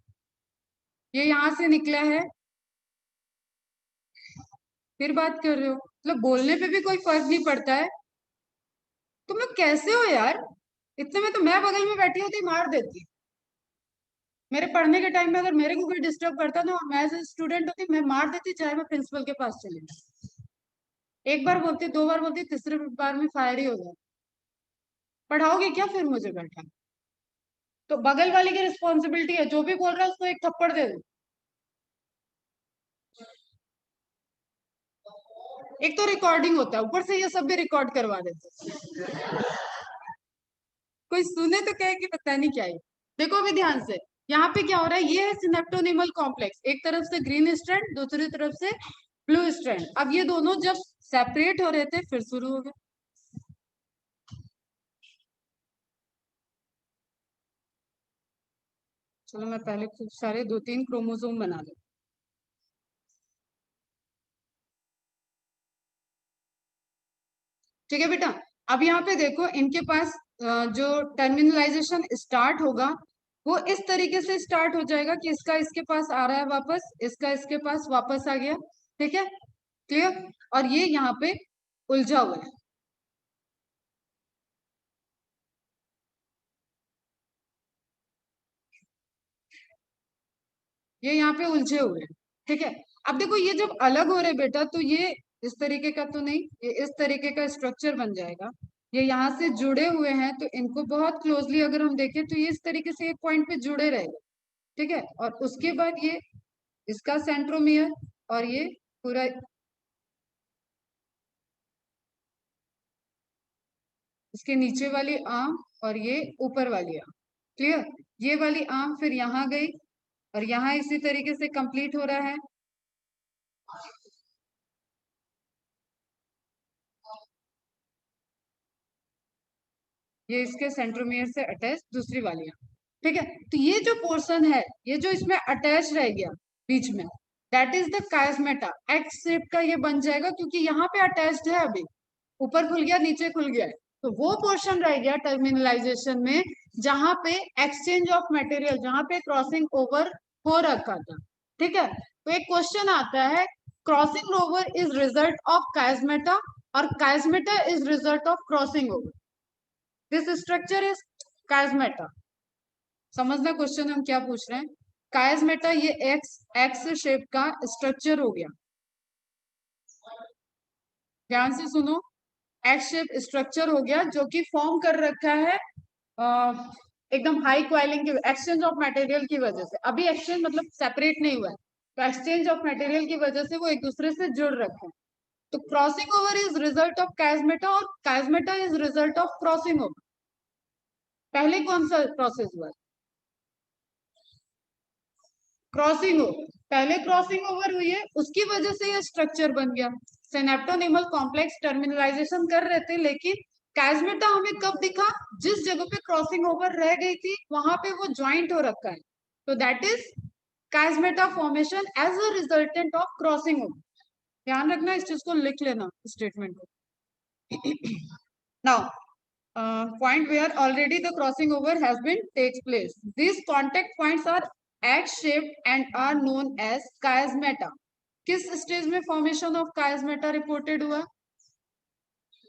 ये यहां से निकला है, फिर बात कर रहे हो, मतलब बोलने पे भी कोई फर्क नहीं पड़ता है. तुम लोग कैसे हो यार, इतने में तो मैं बगल में बैठी होती मार देती. मेरे पढ़ने के टाइम में अगर मेरे को कोई डिस्टर्ब करता ना, मैं एज स्टूडेंट होती मैं मार देती, चाहे मैं प्रिंसिपल के पास चली जाती. एक बार बोलती, दो बार बोलती, तीसरे बार में फायर ही हो जाए. पढ़ाओगे क्या फिर मुझे बैठा? तो बगल वाले की रिस्पॉन्सिबिलिटी है, जो भी बोल रहा है उसको एक थप्पड़ दे दो. एक तो रिकॉर्डिंग होता है, ऊपर से ये सब भी रिकॉर्ड करवा देते हैं. कोई सुने तो कहे कि पता नहीं क्या है. देखो अभी ध्यान से, यहाँ पे क्या हो रहा है, ये है सिनेप्टोनिमल कॉम्प्लेक्स, एक तरफ से ग्रीन स्ट्रैंड, दूसरी तरफ से ब्लू स्ट्रैंड. अब ये दोनों जब सेपरेट हो रहे थे फिर शुरू हो गए. चलो मैं पहले खूब सारे 2-3 क्रोमोसोम बना दूं. ठीक है बेटा. अब यहाँ पे देखो इनके पास जो टर्मिनलाइजेशन स्टार्ट होगा वो इस तरीके से स्टार्ट हो जाएगा कि इसका इसके पास आ रहा है वापस, इसका इसके पास वापस आ गया, ठीक है, क्लियर. और ये यहाँ पे उलझा हुआ है, ये यहाँ पे उलझे हुए हैं, ठीक है. अब देखो ये जब अलग हो रहे बेटा, तो ये इस तरीके का तो नहीं, ये इस तरीके का स्ट्रक्चर बन जाएगा। ये यहाँ से जुड़े हुए हैं, तो इनको बहुत क्लोजली अगर हम देखें तो ये इस तरीके से एक पॉइंट पे जुड़े रहेंगे, ठीक है। और उसके बाद ये इसका सेंट्रोमियर, और ये पूरा इसके नीचे वाली आर्म, और ये ऊपर वाली आर्म। क्लियर। ये वाली आर्म फिर यहाँ गई, और यहाँ इसी तरीके से कंप्लीट हो रहा है। ये इसके सेंट्रोमियर से अटैच दूसरी वाली आर्म, ठीक है। तो ये जो पोर्शन है, ये जो इसमें अटैच रह गया बीच में, that is the chiasmata. X shape का ये बन जाएगा, क्योंकि यहाँ पे अटैच्ड है अभी, ऊपर खुल गया नीचे खुल गया है। तो वो पोर्शन रह गया टर्मिनलाइजेशन में, जहां पे एक्सचेंज ऑफ मटेरियल, जहां पे क्रॉसिंग ओवर हो रखा था, ठीक है। तो एक क्वेश्चन आता है, crossing over is result of chiasmata, और chiasmata is result of crossing over. This structure is chiasmata. समझना क्वेश्चन हम क्या पूछ रहे हैं। कायस्मेटा ये एक्स एक्स शेप का स्ट्रक्चर हो गया, ध्यान से सुनो। एक्स शेप स्ट्रक्चर हो गया, जो कि फॉर्म कर रखा है एकदम हाई क्वाइलिंग की, एक्सचेंज ऑफ मटेरियल की वजह से। अभी एक्सचेंज मतलब सेपरेट नहीं हुआ है, तो एक्सचेंज ऑफ मटेरियल की वजह से वो एक दूसरे से जुड़ रखे हैं। तो crossing over is result of chiasmata, और chiasmata is result of crossing over. पहले कौन सा प्रोसेस हुआ? Crossing over. पहले क्रॉसिंग ओवर हुई है, उसकी वजह से ये स्ट्रक्चर बन गया। सिनेप्टोनिमल कॉम्प्लेक्स टर्मिनलाइजेशन कर रहे थे, लेकिन कायस्मेटा हमें कब दिखा? जिस जगह पे क्रॉसिंग ओवर रह गई थी, वहां पे वो ज्वाइंट हो रखा है। तो that is chiasmata formation as a resultant of crossing over. ध्यान रखना, इस चीज को लिख लेना स्टेटमेंट को। Now point where already the crossing over has been takes place. These contact points are X-shaped and are known as chiasmata. किस stage में फॉर्मेशन ऑफ chiasmata रिपोर्टेड हुआ?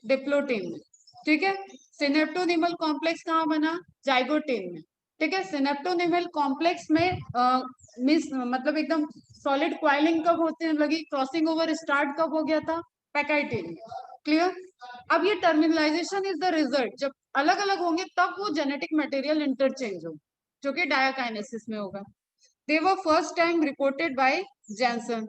डिप्लोटीन में, ठीक है। सिनेप्टोनिमल कॉम्प्लेक्स कहाँ बना? जाइगोटीन में, ठीक है। सिनेप्टोनिमल कॉम्प्लेक्स में मिस मतलब एकदम सॉलिड क्वाइलिंग कब होते लगी, क्रॉसिंग ओवर स्टार्ट कब हो गया था? पैकाइटिन में। क्लियर। अब ये टर्मिनलाइजेशन इज द रिजल्ट, जब अलग अलग होंगे तब वो जेनेटिक मटेरियल इंटरचेंज हो, जो कि डायाकाइनेसिस में होगा। They were first time reported by Janssens.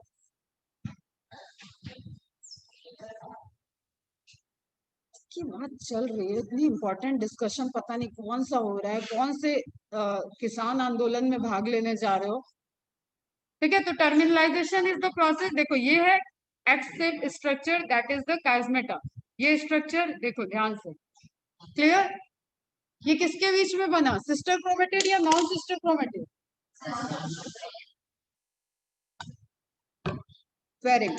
की बात चल रही है, इतनी इंपॉर्टेंट डिस्कशन, पता नहीं कौन सा हो रहा है, कौन से किसान आंदोलन में भाग लेने जा रहे हो, ठीक है। तो टर्मिनलाइजेशन इज द प्रोसेस, देखो ये है X shape structure, that is the chiasmata. ये स्ट्रक्चर देखो ध्यान से, क्लियर। ये किसके बीच में बना? सिस्टर क्रोमेटिड या non sister chromatid? Very good.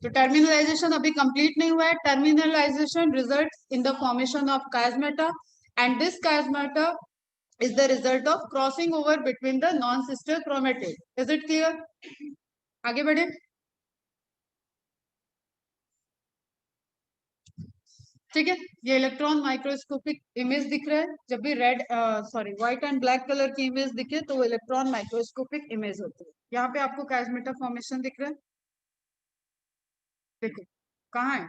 तो टर्मिनलाइजेशन अभी कंप्लीट नहीं हुआ है। Terminalization results in the formation of chiasmata, and this chiasmata is the result of crossing over between the non-sister chromatid. Is it clear? आगे बढ़े। ठीक है, ये इलेक्ट्रॉन माइक्रोस्कोपिक इमेज दिख रहा है। जब भी red sorry white and black colour की इमेज दिखे तो वो इलेक्ट्रॉन माइक्रोस्कोपिक इमेज होती है। यहाँ पे आपको कायस्मेटा फॉर्मेशन दिख रहा है, देखो कहाँ है?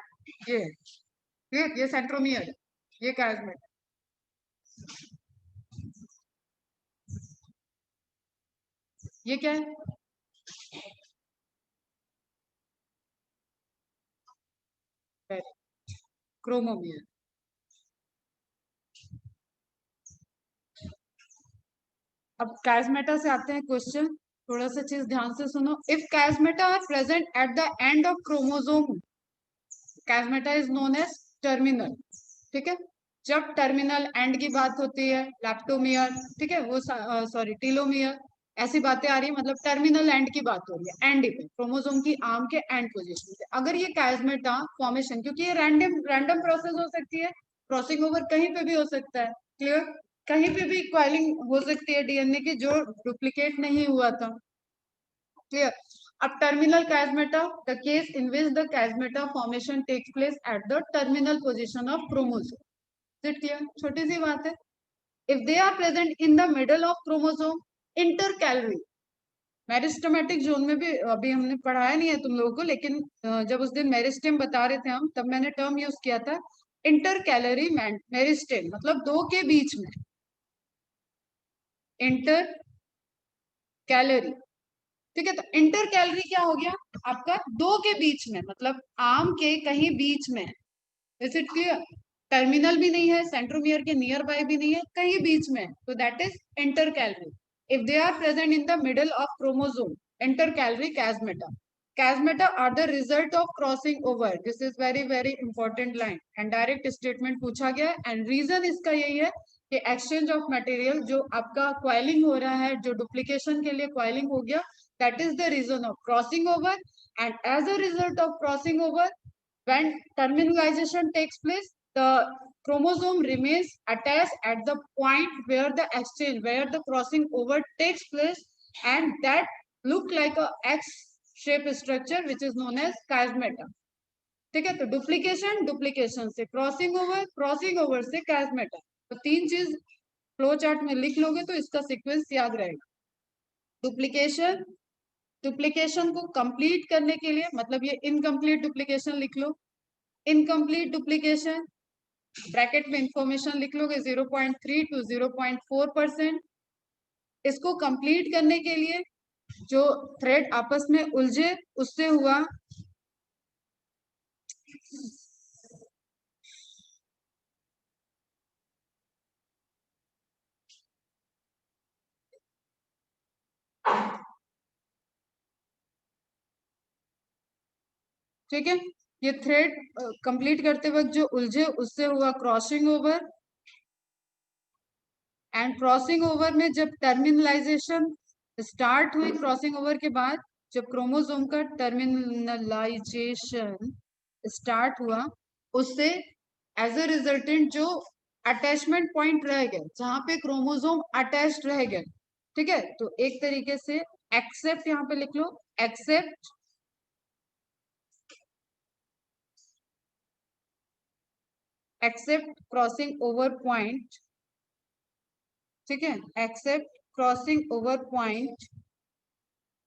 ये है, ये सेंट्रोमियर है, ये कायस्मेटा। ये क्या है? क्रोमोमियर। अब कायस्मेटा से आते हैं क्वेश्चन, थोड़ा सा चीज ध्यान से सुनो। If chiasmata are present at the end of chromosome, chiasmata is known as terminal, ठीक है। जब टर्मिनल एंड की बात होती है, लैप्टोमियर, ठीक है, वो सॉरी टीलोमियर, ऐसी बातें आ रही है, मतलब टर्मिनल एंड की बात हो रही है, एंड पे क्रोमोसोम की आर्म के एंड पोजीशन पे। अगर ये कायस्मेटा फॉर्मेशन, क्योंकि ये रैंडम रैंडम प्रोसेस हो सकती है, क्रॉसिंग ओवर कहीं पे भी हो सकता है, क्लियर। कहीं पे भी इक्वालिंग हो सकती है डीएनए की, जो डुप्लीकेट नहीं हुआ था, क्लियर। अब terminal chiasmata, the case in which the chiasmata formation takes place at the terminal position of chromosome. Is it clear? छोटी सी बात है। If they are present in the middle of chromosome, intercalary, meristematic zone में भी अभी हमने पढ़ाया नहीं है तुम लोगों को, लेकिन जब उस दिन मेरिस्टेम बता रहे थे हम, तब मैंने टर्म यूज किया था इंटर कैलोरी मेरिस्टेम, मतलब दो के बीच में, इंटर कैलोरी। ठीक है, तो इंटर कैलोरी क्या हो गया आपका, दो के बीच में, मतलब आर्म के कहीं बीच में। Is it clear? टर्मिनल भी नहीं है, सेंट्रोमियर के नियर बाय भी नहीं है, कहीं बीच में, तो that is intercalary. If they are present in the middle of chromosome, intercalary chiasmata. Chiasmata are the result of crossing over, this is very very important line, and direct statement पूछा गया है, and reason इसका यही है कि exchange of material, जो आपका coiling हो रहा है, जो डुप्लीकेशन के लिए क्वाइलिंग हो गया, that is the reason of crossing over, and as a result of crossing over, when terminalization takes place, the chromosome remains attached at the point where the exchange, where the crossing over takes place, and that look like a X shape structure which is known as chiasmata. ठीक है, तो duplication, duplication से crossing over, crossing over से chiasmata, तो तीन चीज flow chart में लिख लोगे तो इसका सीक्वेंस याद रहेगा। डुप्लीकेशन, डुप्लीकेशन को कंप्लीट करने के लिए, मतलब ये इनकम्प्लीट डुप्लीकेशन लिख लो, इनकम्प्लीट डुप्लीकेशन ब्रैकेट में इंफॉर्मेशन लिख लोगे 0.3 to 0.4%। इसको कंप्लीट करने के लिए जो थ्रेड आपस में उलझे उससे हुआ ठीक है, ये थ्रेड कंप्लीट करते वक्त जो उलझे उससे हुआ crossing over, and crossing over में जब टर्मिनलाइजेशन स्टार्ट हुई, क्रॉसिंग ओवर के बाद जब क्रोमोसोम का टर्मिनलाइजेशन स्टार्ट हुआ, उससे एज अ रिजल्टेंट जो अटैचमेंट पॉइंट रह गए, जहां पे क्रोमोसोम अटैच्ड रह गए, ठीक है, तो एक तरीके से एक्सेप्ट यहाँ पे लिख लो, except except crossing over point, ठीक है, एक्सेप्ट क्रॉसिंग ओवर पॉइंट,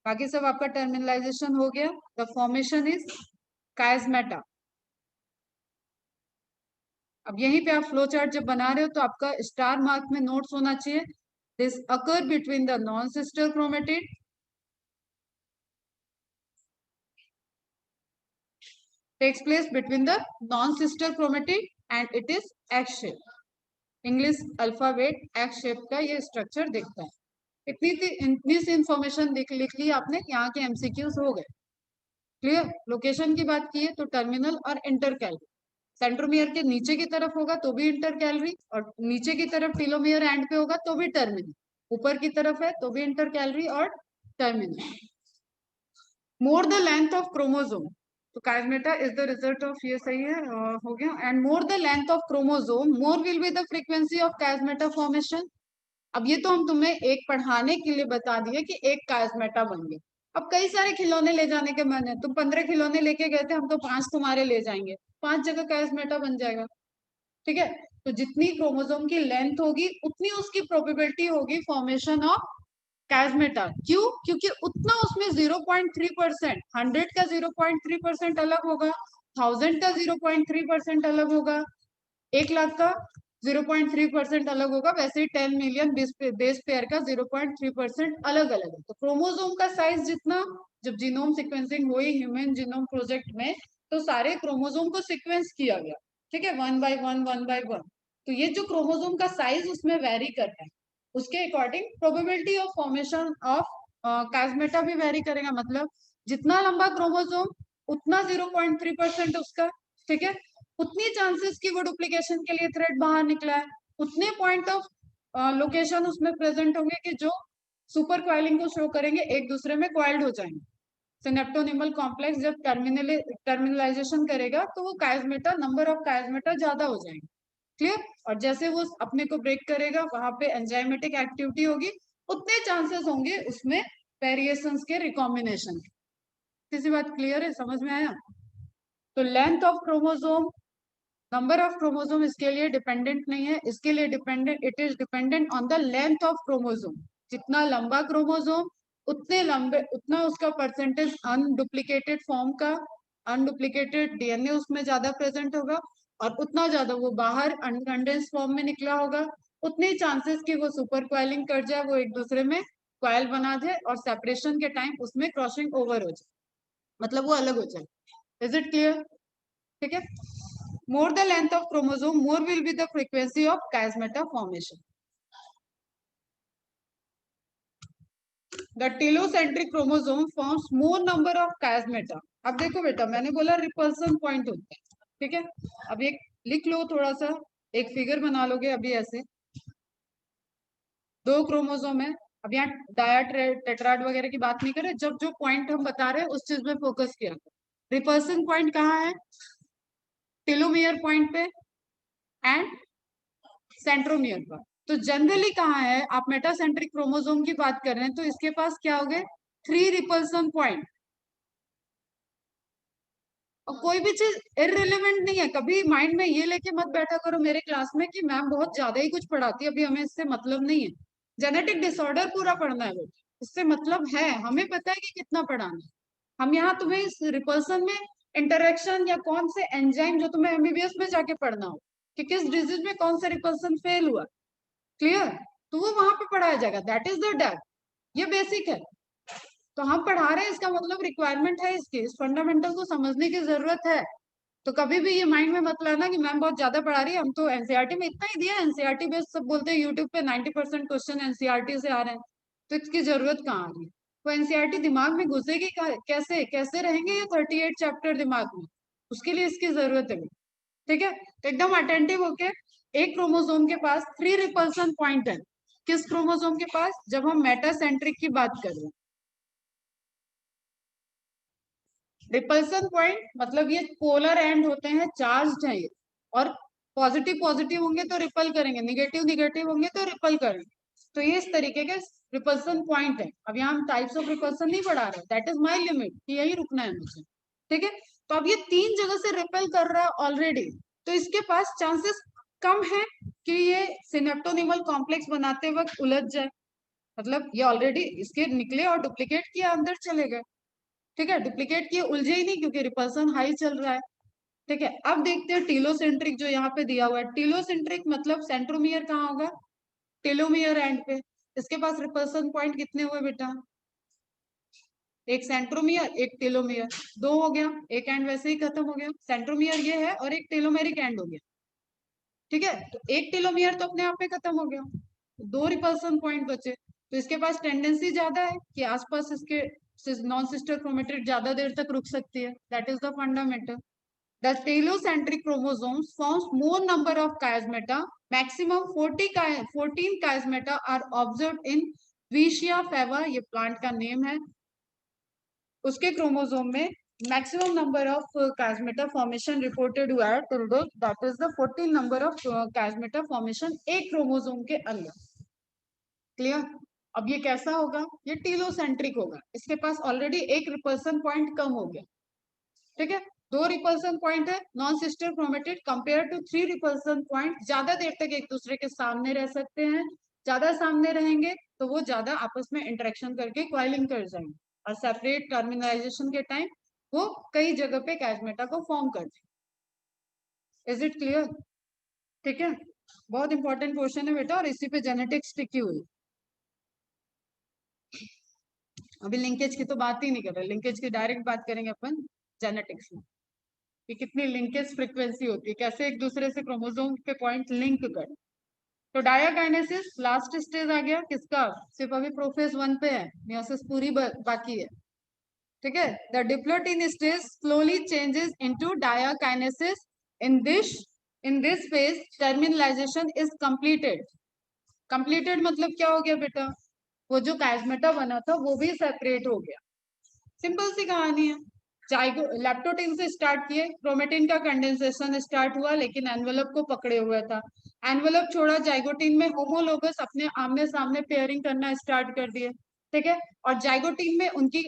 बाकी सब आपका टर्मिनलाइजेशन हो गया, द फॉर्मेशन इज कायस्मेटा। अब यहीं पे आप फ्लो चार्ट जब बना रहे हो तो आपका स्टार मार्क में नोट्स होना चाहिए, this occur between the non sister chromatid, takes place between the non-sister chromatid and it is X shape, English alphabet X shape का ये स्ट्रक्चर दिखता है। इतनी सी इंफॉर्मेशन लिख ली आपने, यहाँ के एमसीक्यूज हो गए क्लियर। लोकेशन की बात की है तो टर्मिनल और इंटर कैलोरी, सेंट्रोमियर के नीचे की तरफ होगा तो भी इंटर कैलोरी, और नीचे की तरफ टीलोमियर एंड पे होगा तो भी टर्मिनल, ऊपर की तरफ है तो भी इंटर कैलोरी और terminal. More the length of chromosome, तो chiasmata is the result of, ये सही है हो गया, and more the length of chromosome more will be the frequency of chiasmata formation. अब ये तो हम तुम्हें एक पढ़ाने के लिए बता दिए कि एक काइमेटा बन गया। अब कई सारे खिलौने ले जाने के मन है, तुम 15 खिलौने लेके गए थे, हम तो 5 तुम्हारे ले जाएंगे, 5 जगह काइमेटा बन जाएगा। ठीक है, तो जितनी क्रोमोसोम की लेंथ होगी उतनी उसकी प्रोबेबिलिटी होगी फॉर्मेशन ऑफ कैजमेटा। क्यों? क्योंकि उतना उसमें 0.3%, 100 का 0.3% अलग होगा, 1000 का 0.3% अलग होगा, 1 लाख का 0.3% अलग होगा, वैसे ही 10 मिलियन बेस पेयर का 0.3% अलग अलग है। तो क्रोमोसोम का साइज जितना, जब जीनोम सिक्वेंसिंग हुई ह्यूमन जीनोम प्रोजेक्ट में, तो सारे क्रोमोसोम को सिक्वेंस किया गया, ठीक है, 1 by 1 1 by 1। तो ये जो क्रोमोसोम का साइज उसमें वेरी करता है, उसके according probability of formation of कास्मेटा भी वेरी करेगा, मतलब जितना लंबा क्रोमोसोम उतना 0.3% उसका, ठीक है, उतनी चांसेस की वो डुप्लीकेशन के लिए थ्रेड बाहर निकला है, उतने पॉइंट ऑफ लोकेशन उसमें प्रेजेंट होंगे कि जो सुपर क्वाइलिंग को शो करेंगे, एक दूसरे में क्वाइल्ड हो जाएंगे। सिनेप्टोनिमल कॉम्प्लेक्स जब टर्मिनलाइजेशन करेगा तो वो कायस्मेटा, नंबर ऑफ कायस्मेटा ज्यादा हो जाएंगे, क्लियर। और जैसे वो अपने को ब्रेक करेगा, वहां पे एंजाइमेटिक एक्टिविटी होगी, उतने चांसेस होंगे उसमें वेरिएशंस के रिकॉम्बिनेशन के। किसी बात क्लियर है, समझ में आया? तो length of chromosome, number of chromosome इसके लिए डिपेंडेंट नहीं है, इसके लिए dependent, it is dependent on the length of chromosome. जितना लंबा क्रोमोसोम उतने लंबे, उतना उसका परसेंटेज अनडुप्लीकेटेड फॉर्म का, अनडुप्लीकेटेड डीएनए उसमें ज्यादा प्रेजेंट होगा, और उतना ज्यादा वो बाहर अनकंडेंस फॉर्म में निकला होगा, उतने चांसेस कि वो सुपर क्वाइलिंग कर जाए, वो एक दूसरे में क्वाइल बना जाए, और सेपरेशन के टाइम उसमें क्रॉसिंग ओवर हो जाए, मतलब वो अलग हो जाए। Is it clear? ठीक है। More the length of chromosome, more will be the frequency of chiasmata formation. The telocentric chromosome forms more number of chiasmata. अब देखो बेटा, मैंने बोला रिपल्सन पॉइंट होता है, ठीक है। अब एक लिख लो, थोड़ा सा एक फिगर बना लोगे अभी ऐसे, दो क्रोमोसोम है। अब यहाँ डायट टेट्राड वगैरह की बात नहीं करे, जब जो पॉइंट हम बता रहे हैं उस चीज में फोकस किया। रिपल्सन पॉइंट कहाँ है? टेलोमियर पॉइंट पे एंड सेंट्रोमियर पर। तो जनरली कहाँ है, आप मेटासेंट्रिक क्रोमोसोम की बात कर रहे हैं, तो इसके पास क्या हो गए? 3 रिपल्सन पॉइंट। और कोई भी चीज इररिलेवेंट नहीं है, कभी माइंड में ये लेके मत बैठा करो मेरे क्लास में कि मैम बहुत ज्यादा ही कुछ पढ़ाती है, अभी हमें इससे मतलब नहीं है। जेनेटिक डिसऑर्डर पूरा पढ़ना है बेटा, इससे मतलब है, हमें पता है कि कितना पढ़ाना है। हम यहाँ तुम्हें इस रिपल्सन में इंटरेक्शन या कौन से एंजाइम जो तुम्हें एमबीबीएस में जाके पढ़ना हो कि किस डिजीज में कौन सा रिपल्सन फेल हुआ, क्लियर, तो वो वहां पे पढ़ाया जाएगा, दैट इज द डेप्थ। ये बेसिक है, तो हम पढ़ा रहे हैं, इसका मतलब रिक्वायरमेंट है इसकी, इस फंडामेंटल को समझने की जरूरत है। तो कभी भी ये माइंड में मत लाना कि मैम बहुत ज्यादा पढ़ा रही है, हम तो एनसीईआरटी में इतना ही दिया, एनसीईआरटी बेस्ड सब बोलते हैं यूट्यूब पे 90% क्वेश्चन एनसीईआरटी से आ रहे हैं, तो इसकी जरूरत कहाँ आ रही है? तो एनसीईआरटी दिमाग में घुसेगी कैसे, कैसे रहेंगे ये 38 चैप्टर दिमाग में, उसके लिए इसकी जरूरत है। ठीक है, तो एकदम अटेंटिव होके, एक क्रोमोसोम के पास 3 रिपल्सन पॉइंट है। किस क्रोमोसोम के पास? जब हम मेटासेंट्रिक की बात कर रहे हैं। रिपल्सन पॉइंट मतलब ये पोलर एंड होते हैं, चार्ज है ये, और पॉजिटिव पॉजिटिव होंगे तो रिपल करेंगे, निगेटिव निगेटिव होंगे तो रिपल करेंगे। तो ये इस तरीके के रिपल्सन पॉइंट है। अब यहाँ हम टाइप्स ऑफ रिपल्सन नहीं पढ़ा रहे, दैट इज माय लिमिट कि यही रुकना है मुझे। ठीक है, तो अब ये 3 जगह से रिपेल कर रहा है ऑलरेडी, तो इसके पास चांसेस कम है कि ये सिनेप्टोनिमल कॉम्प्लेक्स बनाते वक्त उलझ जाए, मतलब ये ऑलरेडी इसके निकले और डुप्लीकेट किया अंदर चले गए। ठीक है, डुप्लीकेट किए उलझे ही नहीं क्योंकि रिपल्सन हाई चल रहा है। ठीक है, अब देखते हैं टीलोसेंट्रिक जो यहाँ पे दिया हुआ है। टीलोसेंट्रिक मतलब सेंट्रोमियर कहाँ होगा? टेलोमियर एंड पे। इसके पास रिपल्सन पॉइंट कितने हुए बेटा? एक सेंट्रोमियर एक टेलोमियर, दो हो गया, एक एंड वैसे ही खत्म हो गया, सेंट्रोमियर ये है और एक टेलोमेरिक एंड हो गया। ठीक है, तो एक टेलोमियर तो अपने आप में खत्म हो गया, दो रिपल्सन पॉइंट बचे, तो इसके पास टेंडेंसी ज्यादा है कि आसपास इसके नॉन सिस्टर क्रोमेटिड ज्यादा देर तक रुक सकती है, that is the fundamental. The telocentric chromosomes forms more number of chiasmata. Maximum 14 chiasmata are observed in Vicia fava, ये प्लांट का नेम है। उसके क्रोमोसोम में maximum number of chiasmata formation reported हुआ है till date, that is the 14 number of chiasmata formation एक chromosome के अंदर। क्लियर? अब ये कैसा होगा? ये टीलोसेंट्रिक होगा, इसके पास ऑलरेडी एक रिपल्सन पॉइंट कम हो गया। ठीक है, दो रिपल्सन पॉइंट है non sister chromatid compare to 3 repulsion point, ज्यादा देर तक एक दूसरे के सामने रह सकते हैं, ज्यादा सामने रहेंगे तो वो ज्यादा आपस में इंटरेक्शन करके क्वाइलिंग कर जाएंगे, और सेपरेट टर्मिनलाइजेशन के टाइम वो कई जगह पे कैजमेटा को फॉर्म कर देंगे। Is it clear? ठीक है, बहुत इंपॉर्टेंट क्वेश्चन है बेटा, और इसी पे जेनेटिक्स टिकी हुई। अभी लिंकेज की तो बात ही नहीं कर रहे, लिंकेज की डायरेक्ट बात करेंगे अपन जेनेटिक्स में कि कितनी लिंकेज फ्रीक्वेंसी होती है, कैसे एक दूसरे से क्रोमोसोम के पॉइंट लिंक कर। तो डायाकाइनेसिस लास्ट स्टेज आ गया किसका? सिर्फ अभी प्रोफेज 1 पे है, मियोसिस पूरी बाकी है। ठीक है, the diplotene stage slowly changes into diakinesis. In this in this phase terminalization is completed. Completed मतलब क्या हो गया बेटा? वो जो काइस्मेटा बना था वो भी सेपरेट हो गया। सिंपल सी कहानी है। जाइगो लैप्टोटिन से स्टार्ट किए, क्रोमेटिन का कंडेंसेशन स्टार्ट हुआ लेकिन एनवेलप को पकड़े हुआ था, एनवेलप छोड़ा, जाइगोटिन में होमोलोगस अपने आमने सामने पेयरिंग करना स्टार्ट कर दिए। ठीक है, और जाइगोटिन में उनकी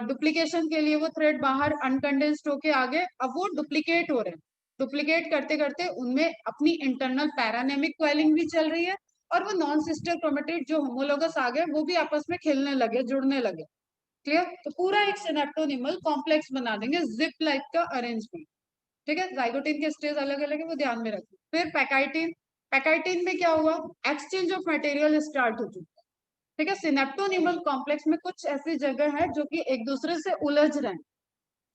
डुप्लीकेशन के लिए वो थ्रेड बाहर अनकंडेंस्ड होके आ गए, अब वो डुप्लीकेट हो रहे हैं। डुप्लीकेट करते करते उनमें अपनी इंटरनल पैरानेमिक क्वेलिंग भी चल रही है, और वो नॉन सिस्टर क्रोमेटिड जो होमोलोगस आ गए वो भी आपस में खेलने लगे, जुड़ने लगे। क्लियर? तो पूरा एक सिनेप्टोनिमल कॉम्प्लेक्स बना देंगे, जिप लाइक का अरेंजमेंट। ठीक है, जाइगोटिन के स्टेज अलग अलग है, वो ध्यान में रखिए। फिर पैकाइटिन, पैकाइटिन में क्या हुआ, एक्सचेंज ऑफ मटेरियल स्टार्ट हो चुका है। ठीक है, सिनेप्टोनिमल कॉम्प्लेक्स में कुछ ऐसी जगह है जो कि एक दूसरे से उलझ रहे हैं।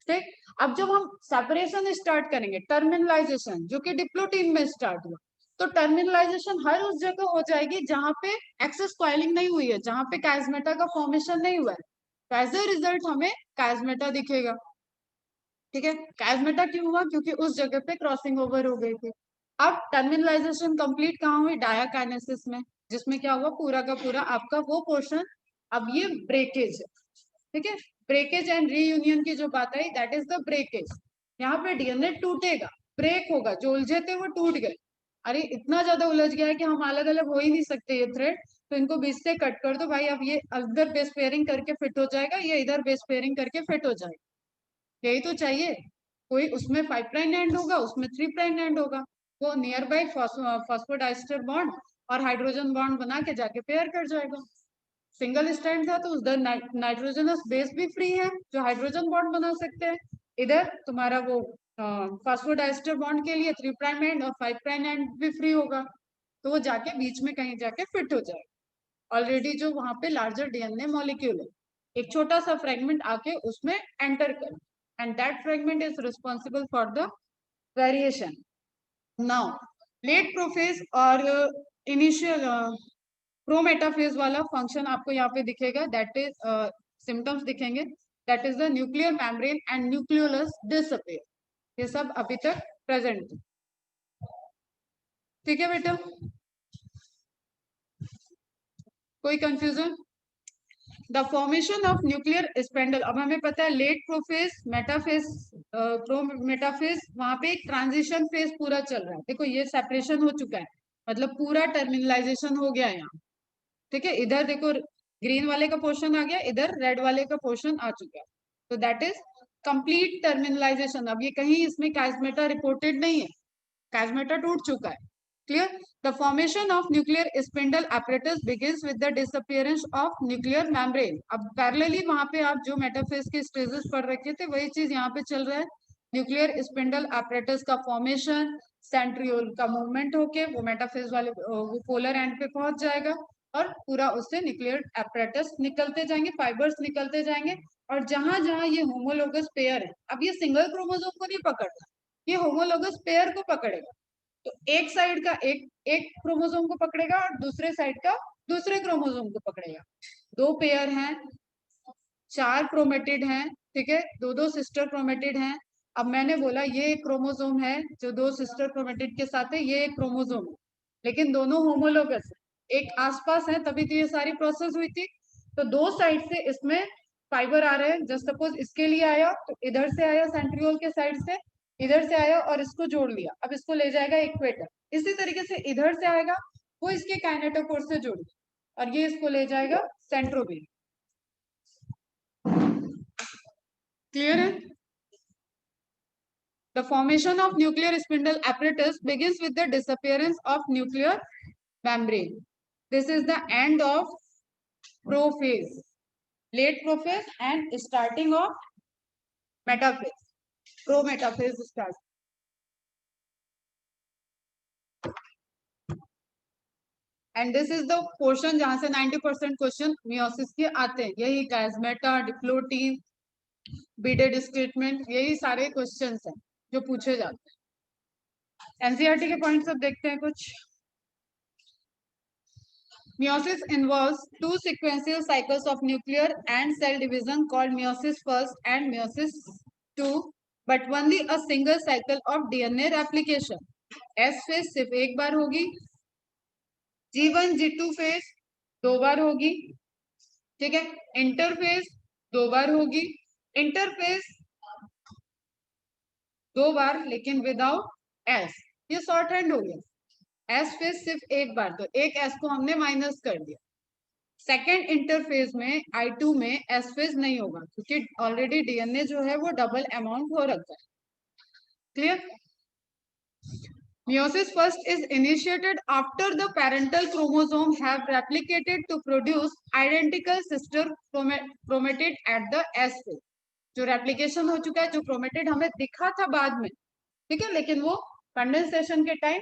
ठीक, अब जब हम सेपरेशन स्टार्ट करेंगे, टर्मिनलाइजेशन जो कि डिप्लोटीन में स्टार्ट हुआ, तो टर्मिनलाइजेशन हर उस जगह हो जाएगी जहां पे एक्सेस कॉइलिंग नहीं हुई है, जहां पे काइस्मेटा का फॉर्मेशन नहीं हुआ है। तो एज ए रिजल्ट हमें काइस्मेटा दिखेगा। ठीक है, काइस्मेटा क्यों हुआ, क्योंकि उस जगह पे क्रॉसिंग ओवर हो गई थी। अब टर्मिनलाइजेशन कंप्लीट कहाँ हुई, डायाकाइनेसिस में, जिसमें क्या हुआ, पूरा का पूरा आपका वो पोर्शन, अब ये ब्रेकेज है। ठीक है, ब्रेकेज एंड रीयूनियन की जो बात आई, दैट इज द ब्रेकेज। यहाँ पे डीएनए टूटेगा, ब्रेक होगा, जो उलझे थे वो टूट गए। अरे इतना ज्यादा उलझ गया है कि हम अलग अलग हो ही नहीं सकते ये थ्रेड, तो इनको बीच से कट कर दो भाई। अब ये इधर बेस पेयरिंग करके फिट हो जाएगा, ये इधर बेस पेयरिंग करके फिट हो जाएगा। यही तो चाहिए। कोई उसमें 5 प्राइम एंड होगा, उसमें 3 प्राइम एंड होगा, वो नियर बाई फॉस्फोडाइस्टर बॉन्ड और हाइड्रोजन बॉन्ड बना के जाके पेयर कर जाएगा। सिंगल स्टैंड था तो उधर नाइट्रोजनस बेस भी फ्री है जो हाइड्रोजन बॉन्ड बना सकते हैं। इधर तुम्हारा वो फॉस्फोडाइस्टर बॉन्ड के लिए 3 प्राइम एंड और 5 प्राइम एंड भी फ्री होगा, तो वो जाके बीच में कहीं जाके फिट हो जाएगा। ऑलरेडी जो वहां पे लार्जर डीएनए मॉलिक्यूल है, एक छोटा सा फ्रेगमेंट आके उसमें एंटर कर, and that fragment is responsible for the variation. Now let prophase और इनिशियल प्रोमेटाफेज वाला फंक्शन आपको यहाँ पे दिखेगा, दैट इज सिम्टम्स दिखेंगे, that is the nuclear membrane and nucleolus disappear. ये सब अभी तक प्रेजेंट है। ठीक है बेटा, कोई confusion? The formation of nuclear spindle, अब हमें पता है लेट प्रोफेज, मेटाफेज, प्रोमेटाफेज, वहां पे एक ट्रांजिशन फेज पूरा चल रहा है। देखो ये सेपरेशन हो चुका है, मतलब पूरा टर्मिनलाइजेशन हो गया है यहाँ। ठीक है, इधर देखो ग्रीन वाले का पोर्शन आ गया, इधर रेड वाले का पोर्शन आ चुका है, तो दैट इज कंप्लीट टर्मिनलाइजेशन। अब ये कहीं इसमें कास्मेटा रिपोर्टेड नहीं है, कास्मेटा टूट चुका है। Clear? The formation of nuclear spindle apparatus begins with the disappearance of nuclear membrane। अब पैरेलली वहां पे आप जो मेटाफेज के स्टेजेस पढ़ रखे थे वही चीज यहाँ पे चल रहा है। न्यूक्लियर स्पिंडल apparatus का फॉर्मेशन, सेंट्रियोल का मूवमेंट होके वो मेटाफेज वाले वो पोलर एंड पे पहुंच जाएगा, और पूरा उससे न्यूक्लियर apparatus निकलते जाएंगे, फाइबर्स निकलते जाएंगे, और जहां जहां ये होमोलोगस पेयर है, अब ये सिंगल क्रोमोसोम को नहीं पकड़ता, ये होमोलोगस पेयर को पकड़ेगा। तो एक साइड का एक एक क्रोमोसोम को पकड़ेगा और दूसरे साइड का दूसरे क्रोमोसोम को पकड़ेगा। दो पेयर हैं, 4 क्रोमेटिड हैं। ठीक है, दो दो सिस्टर क्रोमेटिड हैं। अब मैंने बोला ये एक क्रोमोसोम है जो 2 सिस्टर क्रोमेटिड के साथ है, ये एक क्रोमोसोम है, लेकिन दोनों होमोलोगस है, एक आसपास है, तभी तो ये सारी प्रोसेस हुई थी। तो दो साइड से इसमें फाइबर आ रहे हैं, जस्ट सपोज इसके लिए आया तो इधर से आया सेंट्रियोल के साइड से, इधर से आया और इसको जोड़ लिया, अब इसको ले जाएगा इक्वेटर। इसी तरीके से इधर से आएगा, वो इसके काइनेटोकोर से जोड़ दिया और ये इसको ले जाएगा सेंट्रोबियल। क्लियर है? The formation of nuclear spindle apparatus begins with the disappearance of nuclear membrane. This is the end of prophase, late prophase and starting of metaphase. Prometaphase starts. And this is the portion जहां से 90% question meiosis के आते हैं, यही कास्मेटा, diplotene, beaded statement, यही सारे questions हैं जो पूछे जाते हैं। एनसीईआरटी के पॉइंट्स अब देखते हैं कुछ। Meiosis involves 2 sequential cycles of nuclear and cell division called meiosis first and meiosis two, but only a single cycle of DNA replication. S phase सिर्फ एक बार होगी, G1 G2 phase 2 बार होगी। ठीक है, इंटरफेज 2 बार होगी, इंटरफेज 2 बार लेकिन विदाउट एस, ये short hand हो गया। एस फेज सिर्फ एक बार, तो एक एस को हमने माइनस कर दिया। सेकेंड इंटरफेज में I2 में एस फेज नहीं होगा, क्योंकि ऑलरेडी डीएनए जो है वो डबल अमाउंट हो रखा है। Clear? Meiosis first is initiated after the parental chromosome have replicated to produce identical sister chromatid at the S phase. जो रेप्लिकेशन हो चुका है, जो क्रोमेटिड हमें दिखा था बाद में, ठीक है, लेकिन वो कंडेंसेशन के टाइम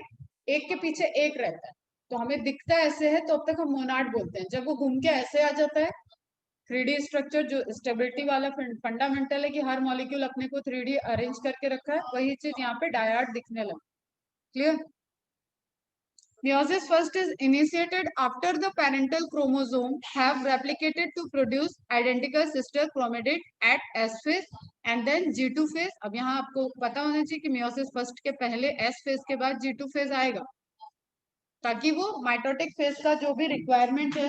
एक के पीछे एक रहता है, तो हमें दिखता ऐसे है, तो अब तक हम मोनाड बोलते हैं। जब वो घूम के ऐसे आ जाता है, 3D स्ट्रक्चर जो स्टेबिलिटी वाला फंडामेंटल है कि हर मॉलिक्यूल अपने को 3D अरेंज करके रखा है, वही चीज यहाँ पे डायड दिखने लगा। Clear? Meiosis first is initiated after the parental chromosome have replicated to produce identical sister chromatid at S phase and then G2 phase. अब यहाँ आपको पता होना चाहिए कि meiosis first के पहले S phase के बाद G2 phase आएगा, ताकि वो माइटोटिक फेज का जो भी रिक्वायरमेंट है,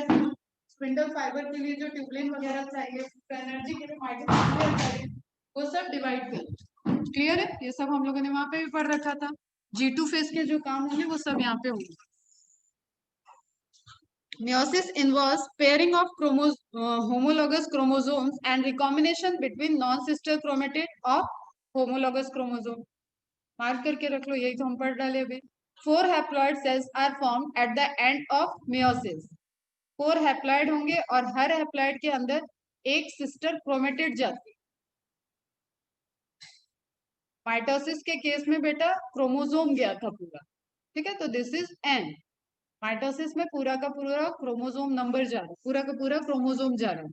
स्पिंडल फाइबर के लिए जो ट्यूबलिन वगैरह चाहिए, एनर्जी के लिए माइटोकॉन्ड्रिया चाहिए, वो सब डिवाइड कर। क्लियर है? ये सब हम लोगों ने वहां पे भी पढ़ रखा था। G2 फेज के जो काम होंगे वो सब यहाँ पे होंगे। Meiosis involves pairing of homologous chromosomes and recombination between non-sister chromatid of homologous chromosome. Mark करके रख लो, यही तो हम पढ़ डाले अभी। 4 haploid cells are formed at the end of meiosis. 4 haploid होंगे और हर haploid के अंदर एक सिस्टर क्रोमेटिड जाती है। माइटोसिस के केस में बेटा क्रोमोसोम गया था पूरा, ठीक है, तो दिस इज एन। माइटोसिस में पूरा का पूरा क्रोमोसोम नंबर जा रहा है, पूरा का पूरा क्रोमोसोम जा रहा है।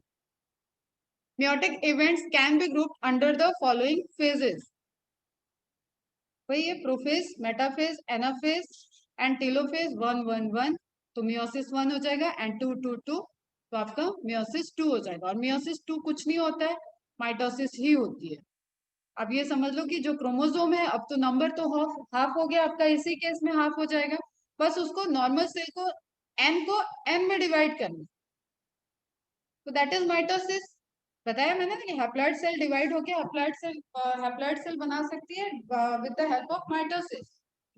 Meiotic events can be grouped under the following phases. वही है prophase, metaphase, anaphase and telophase. 1-1-1 तो मियोसिस 1 हो जाएगा एंड 2-2-2 तो आपका मियोसिस 2 हो जाएगा। और मियोसिस 2 कुछ नहीं होता है, माइटोसिस ही होती है। अब ये समझ लो कि जो क्रोमोसोम है, अब तो नंबर तो हाफ हो गया आपका, इसी केस में हाफ हो जाएगा, बस उसको नॉर्मल सेल को एन में डिवाइड करना, तो दैट इज माइटोसिस। बताया मैंने कि हैप्लॉइड सेल डिवाइड होके हैप्लॉइड सेल बना सकती है with the help of mitosis,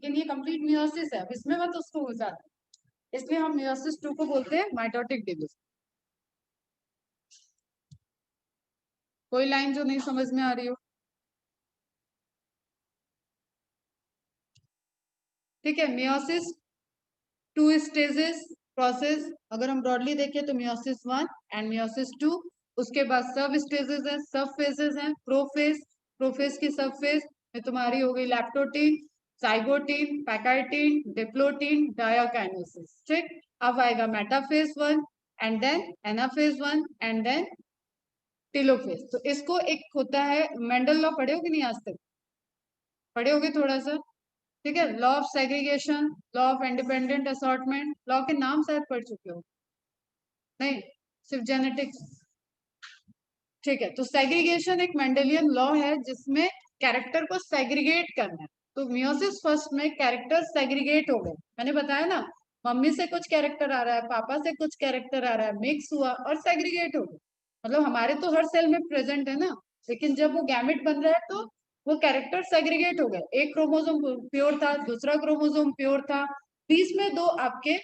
लेकिन ये कंप्लीट मियोसिस है, अब इसमें मत उसको हो जाता, इसलिए हम मियोसिस 2 को बोलते हैं माइटोटिक डिवीजन। कोई लाइन जो नहीं समझ में आ रही हो? ठीक है, मियोसिस 2 स्टेजेस प्रोसेस, अगर हम ब्रॉडली देखें तो मियोसिस 1 एंड मियोसिस 2, उसके बाद सब स्टेजेस हैं, सब फेजेस हैं। प्रोफेज, प्रोफेज की सब फेज में तुम्हारी हो गई leptotene, zygotene, pachytene, diplotene, diakinesis. ठीक, अब आएगा metaphase 1 and then anaphase 1 and then telophase. तो इसको एक होता है, मेंडल लॉ पढ़े हो कि नहीं आज तक? पढ़े होगे थोड़ा सा, ठीक है। Law of segregation, law of independent assortment, law के नाम शायद पढ़ चुके हो, नहीं सिर्फ जेनेटिक्स, ठीक है। तो सेग्रीगेशन एक मेंडेलियन लॉ है जिसमें कैरेक्टर को सेग्रीगेट करना है। तो मियोसिस फर्स्ट में कैरेक्टर सेग्रीगेट हो गए, मैंने बताया ना, मम्मी से कुछ कैरेक्टर आ रहा है, पापा से कुछ कैरेक्टर आ रहा है, मिक्स हुआ और सेग्रीगेट हो गए। मतलब हमारे तो हर सेल में प्रेजेंट है ना, लेकिन जब वो गैमेट बन रहा है तो वो कैरेक्टर सेग्रीगेट हो गए। एक क्रोमोसोम प्योर था, दूसरा क्रोमोसोम प्योर था, बीच में 2 आपके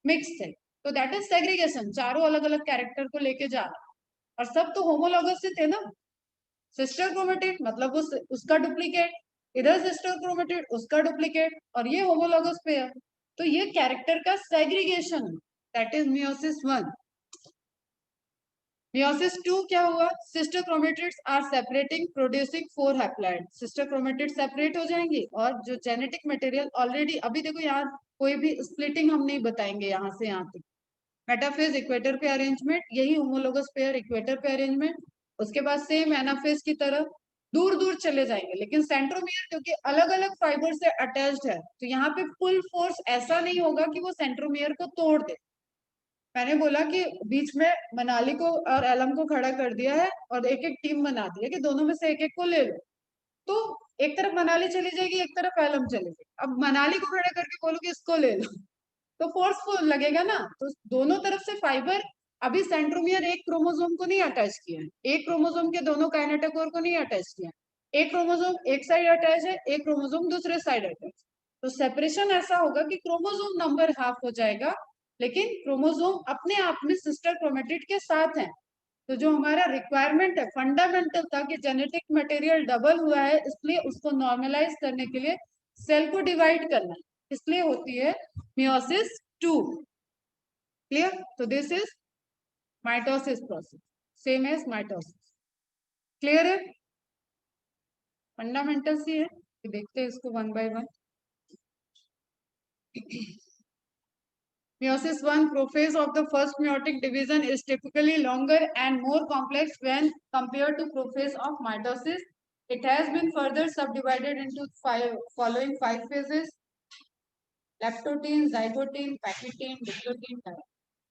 मिक्स थे, तो दैट इज सेग्रीगेशन। चारों अलग अलग कैरेक्टर को लेके जा रहा, और सब तो होमोलॉगस से थे ना। सिस्टर क्रोमेटिड मतलब वो उसका डुप्लीकेट, इधर सिस्टर क्रोमेटिड उसका डुप्लीकेट, और ये होमोलॉगस पेयर, तो ये कैरेक्टर का segregation, that is meiosis 1। Meiosis 2 क्या हुआ? Sister chromatids are separating producing 4 haploid. Sister chromatid separate हो जाएंगी और जो जेनेटिक मटेरियल ऑलरेडी, अभी देखो यहाँ कोई भी स्प्लिटिंग हम नहीं बताएंगे यहाँ से यहाँ तक। मेटाफेज इक्वेटर पे अरेंजमेंट, यही होमोलोगस पेयर इक्वेटर पे अरेंजमेंट। उसके बाद सेम एनाफेज की तरह दूर दूर चले जाएंगे, लेकिन सेंट्रोमियर क्योंकि अलग अलग फाइबर से अटैच्ड है, तो यहाँ पे फुल फोर्स ऐसा नहीं होगा कि वो सेंट्रोमियर को तोड़ दे। मैंने बोला कि बीच में मनाली को और एलम को खड़ा कर दिया है और एक एक टीम बना दी है कि दोनों में से एक एक को ले लो, तो एक तरफ मनाली चली जाएगी, एक तरफ एलम चली जाएगी। अब मनाली को खड़ा करके बोलो कि इसको ले लो, तो फोर्सफुल लगेगा ना। तो दोनों तरफ से फाइबर, अभी सेंट्रोमियर एक क्रोमोसोम को नहीं अटैच किया है, एक क्रोमोसोम के दोनों काइनेटोकोर को नहीं अटैच किया है, एक क्रोमोसोम एक साइड अटैच है, एक क्रोमोसोम दूसरे साइड अटैच। तो सेपरेशन ऐसा होगा कि क्रोमोसोम नंबर हाफ हो जाएगा, लेकिन क्रोमोसोम अपने आप में सिस्टर क्रोमेटिड के साथ है। तो जो हमारा रिक्वायरमेंट है फंडामेंटल था कि जेनेटिक मटेरियल डबल हुआ है, इसलिए उसको नॉर्मलाइज करने के लिए सेल को डिवाइड करना है, इसलिए होती है मियोसिस 2। क्लियर? तो this is mitosis process, same as mitosis. Clear है? फंडामेंटल सी है, देखते हैं इसको one by one. Meiosis 1 prophase of the first meiotic division is typically longer and more complex when compared to prophase of mitosis. It has been further subdivided into following 5 phases: leptotene, zygotín, pachytene, diplotene,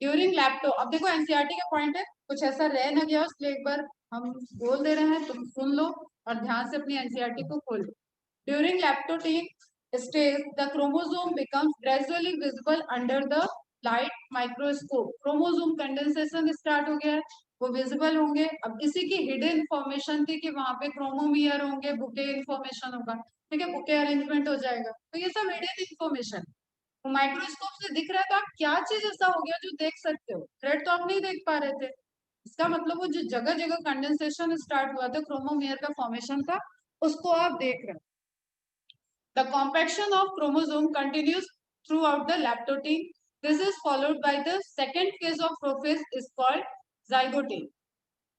during lepto. अब देखो NCERT का point है, कुछ ऐसा रह ना गया इसलिए एक बार हम बोल दे रहे हैं, तुम सुन लो और ध्यान से अपनी एनसीईआरटी को खोल लो। During leptotene stage, the chromosome becomes gradually visible under the light microscope. Chromosome condensation start हो गया है, वो विजिबल होंगे। अब इसी की हिडन इंफॉर्मेशन थी कि वहां पे क्रोमोमियर होंगे, बुके इंफॉर्मेशन होगा, ठीक है, बुके अरेंजमेंट हो जाएगा, तो ये सब हिडन इंफॉर्मेशन। वो माइक्रोस्कोप से दिख रहा है तो आप क्या चीज ऐसा हो गया जो देख सकते हो, थ्रेड तो आप नहीं देख पा रहे थे। इसका मतलब वो जो जगह जगह कंडेंसेशन स्टार्ट हुआ था क्रोमोमियर का फॉर्मेशन का, उसको आप देख रहे हो। The compaction of chromosome continues throughout the lactotein. This is followed by the second phase of prophase is called zygote.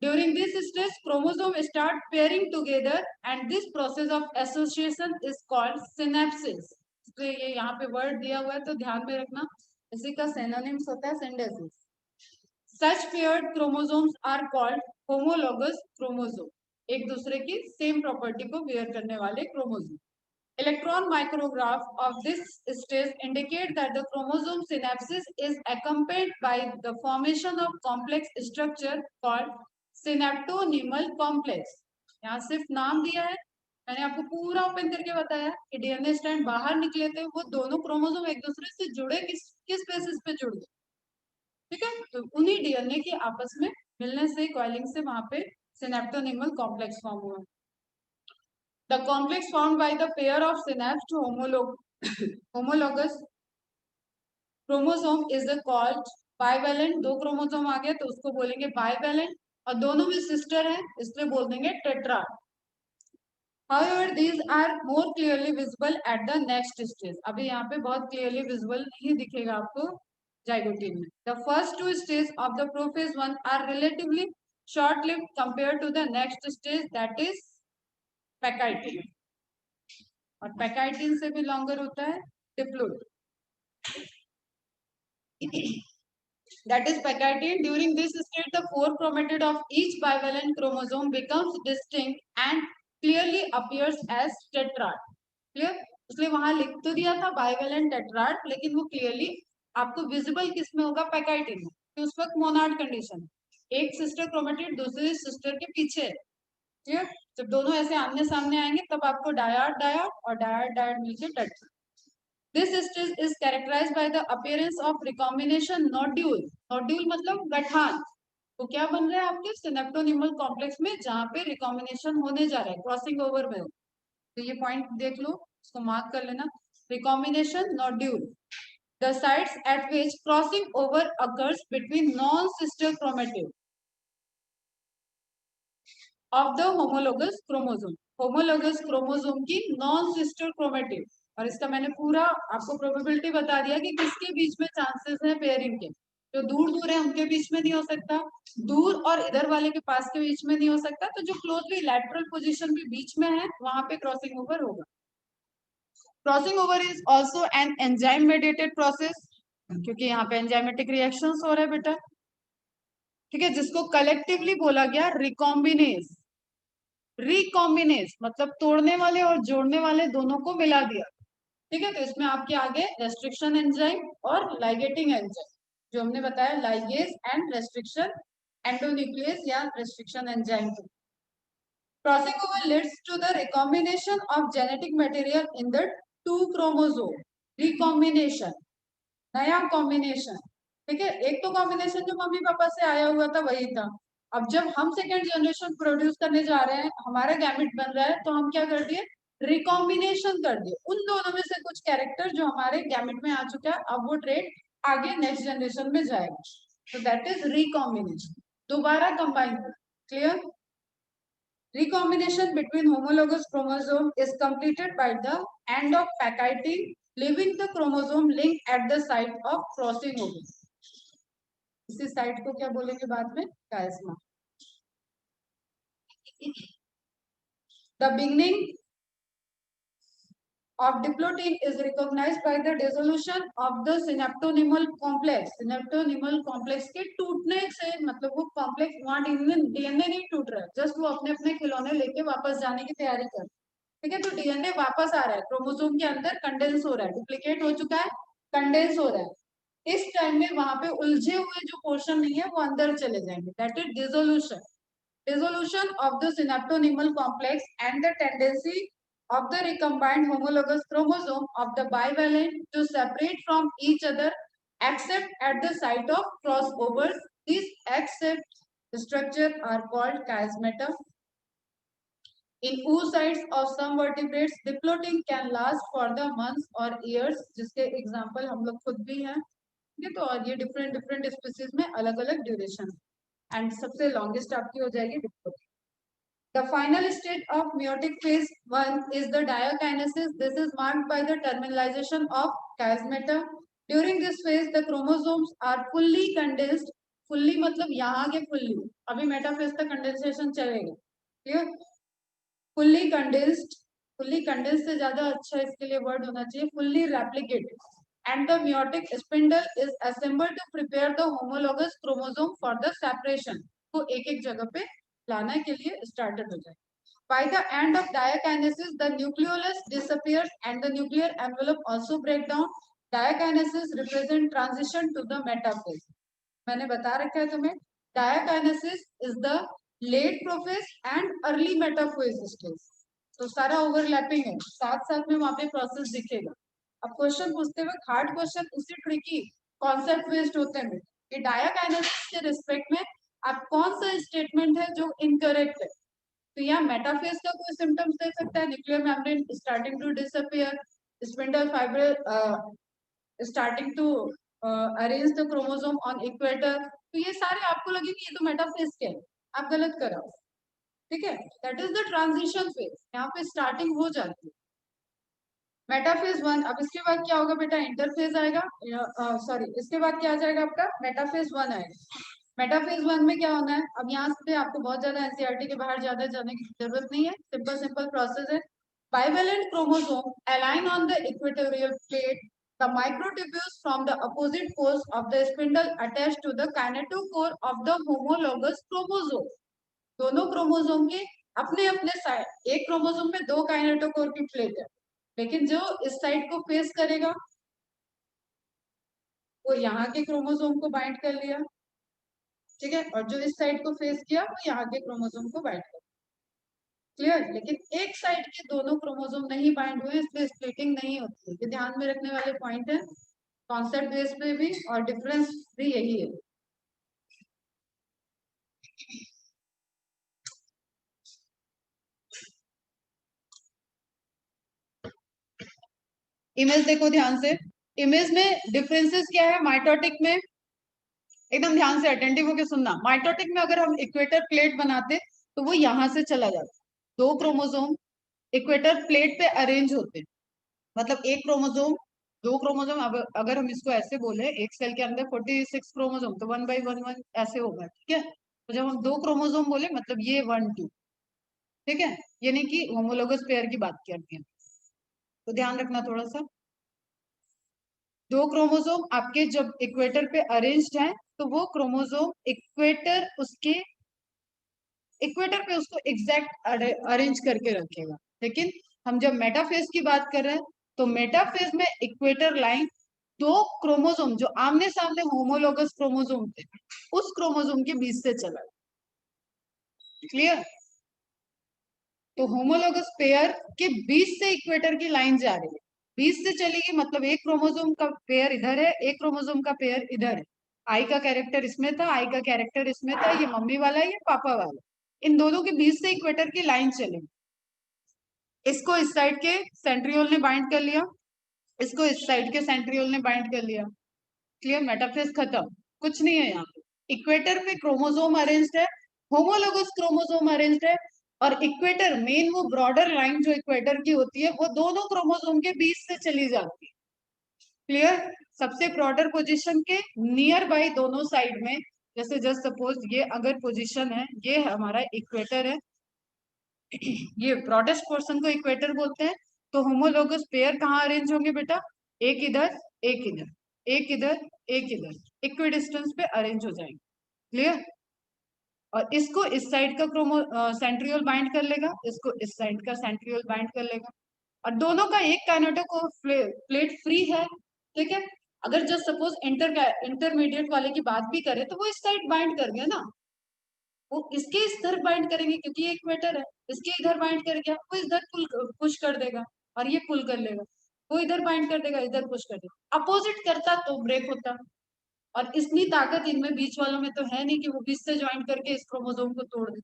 During this stage, chromosomes start pairing together and this process of association is called synapses. तो ये यहाँ पे word दिया हुआ है तो ध्यान में रखना, इसी का सिनोनिम्स होता है सिंडेसिस। Such paired chromosomes are called homologous chromosome. एक दूसरे की सेम प्रॉपर्टी को बेयर करने वाले chromosome. Electron micrograph of this stage indicate that the chromosome synapsis is accompanied by the formation of complex structure called synaptonemal complex. यहाँ सिर्फ नाम दिया है, मैंने आपको पूरा ओपन करके बताया कि डीएनए स्ट्रैंड बाहर निकले थे, वो दोनों क्रोमोसोम एक दूसरे से जुड़े किस बेसिस पे जुड़ गए, ठीक है, तो उन्हीं डीएनए के आपस में मिलने से, कॉइलिंग से वहां पे सिनेप्टोनिमल कॉम्प्लेक्स फॉर्म हुआ। The complex formed by the pair of synapse to homologous chromosome is called bivalent. दो क्रोमोसोम आ गए तो उसको बोलेंगे bivalent, और दोनों में सिस्टर है इसलिए बोल देंगे tetra. However, these are more clearly visible at the next stage. अभी यहाँ पे बहुत clearly visible नहीं दिखेगा आपको जाइगोटीन में। The first two stages of the prophase 1 are relatively short-lived compared to the next stage, that is पैकाइटिन, और पैकाइटिन से भी लॉन्गर होता है diploid, that is पैकाइटिन. During this stage, the four chromatid of each bivalent chromosome becomes distinct and clearly appears as tetrad. Clear? इसलिए वहां लिख तो दिया था बाइवेलेंट टेट्राड, लेकिन वो क्लियरली आपको विजिबल किस में होगा, पैकाइटिन में, तो उस वक्त मोनाड कंडीशन, एक सिस्टर क्रोमेटिड दूसरी सिस्टर के पीछे। क्लियर? जब दोनों ऐसे आमने सामने आएंगे तब आपको डायड डायड और डायड डायड मिलकर tetra. This stage is characterized by the appearance of recombination nodule. Nodule मतलब गठान, तो क्या बन रहा है आपके सिनेप्टोनिमल कॉम्प्लेक्स में, जहां पे रिकॉम्बिनेशन होने जा रहा है, क्रॉसिंग ओवर में हो। तो ये पॉइंट देख लो, इसको मार्क कर लेना, recombination nodule, the sites at which crossing over occurs between non-sister chromatid of the homologous chromosome. homologous chromosome की non-sister chromatid, और इसका मैंने पूरा आपको प्रोबेबिलिटी बता दिया कि किसके बीच में चांसेस है पेयरिंग के, जो दूर दूर है उनके बीच में नहीं हो सकता, दूर और इधर वाले के पास के बीच में नहीं हो सकता, तो जो क्लोजली लैटरल पोजीशन भी बीच में है वहां पे क्रॉसिंग ओवर होगा। Crossing over is also an enzyme mediated process, क्योंकि यहाँ पे एंजाइमेटिक रिएक्शंस हो रहे हैं बेटा, ठीक है, जिसको कलेक्टिवली बोला गया रिकॉम्बिनेज। रिकॉम्बिनेज मतलब तोड़ने वाले और जोड़ने वाले दोनों को मिला दिया, ठीक है, तो इसमें आपके आगे रेस्ट्रिक्शन एंजाइम और लाइगेटिंग एंजाइम, जो हमने बताया लाइगेज एंड रेस्ट्रिक्शन एंडोन्यूक्लियस या restriction enzyme. Crossing over leads to the recombination of genetic material in the two chromosome. Recombination, नया कॉम्बिनेशन, ठीक है, एक तो कॉम्बिनेशन जो मम्मी पापा से आया हुआ था वही था, अब जब हम सेकेंड जनरेशन प्रोड्यूस करने जा रहे हैं, हमारा गैमेट बन रहा है, तो हम क्या कर दिए, रिकॉम्बिनेशन कर दिए उन दोनों में से कुछ कैरेक्टर जो हमारे गैमेट में आ चुका है, अब वो ट्रेड आगे नेक्स्ट जनरेशन में जाएगा, तो दैट इज रिकॉम्बिनेशन, दोबारा combine. Clear? Recombination between homologous chromosome is completed by the end of Pachytene, leaving the chromosome link at the site of crossing over. इसी साइट को क्या बोलेंगे बाद में? Chiasma. The beginning of diplotin is recognized by the dissolution of the synaptonymal complex. Synaptonymal complex के टूटने से मतलब वो कॉम्प्लेक्स वहां डीएनए नहीं टूट रहा है, जस्ट वो अपने अपने खिलौने लेके वापस जाने की तैयारी कर, ठीक है। तो डीएनए वापस आ रहा है, क्रोमोसोम के अंदर कंडेंस हो रहा है, डुप्लीकेट हो चुका है, कंडेंस हो रहा है। इस टाइम में वहां पे उलझे हुए जो पोर्शन नहीं है वो अंदर चले जाएंगे, that is dissolution. Dissolution of the synaptonymal complex and the tendency of the recombined homologous chromosome of the bivalent to separate from each other except at the site of crossovers. These except structure are called chiasmata. In oocytes of some vertebrates, diplotin can last for the months or years, जिसके example हम लोग खुद भी हैं, ठीक है। तो और ये different species में अलग-अलग duration and सबसे longest आपकी हो जाएगी diplotin. The final stage of meiotic phase 1 is the diakinesis. This is marked by the terminalization of chiasmata. During this phase, the chromosomes are fully condensed. Fully मतलब यहाँ के fully. अभी metaphase तक condensation चलेगा, clear? Fully condensed. Fully condensed से ज्यादा अच्छा इसके लिए वर्ड होना चाहिए. Fully replicated. And the meiotic spindle is assembled to prepare the homologous chromosome for the separation. तो एक-एक जगह पे लाने के लिए started हो जाए. By the end of diakinesis, the nucleolus disappears and the nuclear envelope also breaks down. Diakinesis represent transition to the metaphase. मैंने बता रखा है तुम्हें, diakinesis is the late prophase and early metaphase stage. तो सारा overlapping है, साथ साथ में वहां पे प्रोसेस दिखेगा. अब क्वेश्चन पूछते हुए हार्ड क्वेश्चन उसी ट्रिकी कॉन्सेप्ट बेस्ड होते हैं कि डायाकाइनेसिस के रिस्पेक्ट में आप कौन सा स्टेटमेंट है जो इनकरेक्ट है. तो यहाँ मेटाफेज का कोई सिम्टम्स दे सकता है, nuclear membrane starting to disappear, spindle fibre starting to arrange the chromosome on equator. तो ये सारे आपको लगे कि ये तो मेटाफेज के हैं, आप गलत कराओ, ठीक है. That is the transition phase, यहाँ पे स्टार्टिंग हो जाती है मेटाफेज 1. अब इसके बाद क्या होगा बेटा, इंटरफेज आएगा, सॉरी इसके बाद क्या आ जाएगा आपका, मेटाफेज 1 आएगा. मेटाफेज 1 में क्या होना है, अब यहाँ से आपको बहुत ज्यादा एनसीईआरटी के बाहर ज्यादा जाने की जरूरत नहीं है, सिंपल प्रोसेस है. Bivalent chromosome align on the equatorial plate. The microtubules from the opposite poles of the spindle attached to the kinetochore of the homologous chromosome. दोनों क्रोमोसोम के अपने अपने साइड, एक क्रोमोसोम में दो काइनेटोकोर की प्लेट है, लेकिन जो इस साइड को फेस करेगा वो यहाँ के क्रोमोसोम को बाइंड कर लिया, ठीक है, और जो इस साइड को फेस किया वो यहाँ के क्रोमोसोम को बाइंड कर. क्लियर. लेकिन एक साइड के दोनों क्रोमोसोम नहीं बाइंड हुए, इसलिए स्प्लिटिंग नहीं होती है. ये ध्यान में रखने वाले पॉइंट है, कॉन्सेप्ट बेस पे भी, और डिफरेंस भी यही है. इमेज देखो ध्यान से. इमेज में डिफरेंसेस क्या है माइटोटिक में, एकदम ध्यान से अटेंटिव होकर सुनना. माइटोटिक में अगर हम इक्वेटर प्लेट बनाते तो वो यहां से चला जाता, दो क्रोमोसोम इक्वेटर प्लेट पे अरेंज होते, मतलब एक क्रोमोसोम दो क्रोमोसोम. अब अगर हम इसको ऐसे बोले, एक सेल के अंदर 46 क्रोमोसोम, तो 1 by 1 1 ऐसे होगा, ठीक है. तो जब हम दो क्रोमोसोम बोले मतलब ये 1 2, ठीक है, ये नहीं कि होमोलोगस पेयर की बात करते हैं, तो ध्यान रखना थोड़ा सा. दो क्रोमोसोम आपके जब इक्वेटर पे अरेंज्ड हैं तो वो क्रोमोसोम इक्वेटर उसके इक्वेटर पे उसको एग्जैक्ट अरेंज करके रखेगा. लेकिन हम जब मेटाफेज की बात कर रहे हैं तो मेटाफेज में इक्वेटर लाइन दो क्रोमोसोम जो आमने सामने होमोलोगस क्रोमोसोम थे उस क्रोमोसोम के बीच से चला. क्लियर. तो होमोलोगस पेयर के बीच से इक्वेटर की लाइन जा रही है, बीच से चलेगी मतलब एक क्रोमोसोम का पेयर इधर है, एक क्रोमोसोम का पेयर इधर है. आई का कैरेक्टर इसमें था, आई का कैरेक्टर इसमें था, ये मम्मी वाला है, ये पापा वाला. इन दोनों के बीच से इक्वेटर की लाइन चलेगी. इसको इस साइड के सेंट्रियोल ने बाइंड कर लिया, इसको इस साइड के सेंट्रियोल ने बाइंड कर लिया. क्लियर. मेटाफेज खत्म, कुछ नहीं है यहाँ पे. इक्वेटर पे क्रोमोसोम अरेंज्ड है, होमोलोगस क्रोमोसोम अरेंज्ड है, और इक्वेटर मेन वो ब्रॉडर लाइन जो इक्वेटर की होती है वो दोनों क्रोमोसोम के बीच से चली जाती है। क्लियर? सबसे ब्रॉडर पोजीशन के नियर बाई दोनों साइड में, जैसे जस्ट सपोज ये अगर पोजीशन है, ये हमारा इक्वेटर है, ये ब्रॉडेस्ट पोर्शन को इक्वेटर बोलते हैं। तो होमोलोगस पेयर कहाँ अरेंज होंगे बेटा? एक इधर, एक इधर, एक इधर, एक इधर, इक्विडिस्टेंस पे अरेंज हो जाएंगे। क्लियर? और इसको इस साइड का सेंट्रियोल बाइंड कर लेगा, इसको इस साइड का सेंट्रियोल बाइंड कर लेगा, और दोनों का एक काइनेटो प्लेट फ्री है। ठीक है? अगर जस्ट सपोज इंटरमीडिएट वाले की बात भी करें तो वो इस साइड बाइंड कर गया ना, वो इसके इस तरफ बाइंड करेंगे क्योंकि ये इक्वेटर है, इसके इधर बाइंड कर गया, वो इधर पुश कर देगा और ये पुल कर लेगा, वो इधर बाइंड कर देगा, इधर पुश कर देगा। अपोजिट करता तो ब्रेक होता। और इतनी ताकत इनमें बीच वालों में तो है नहीं कि वो बीच से ज्वाइन करके इस क्रोमोसोम को तोड़ दे।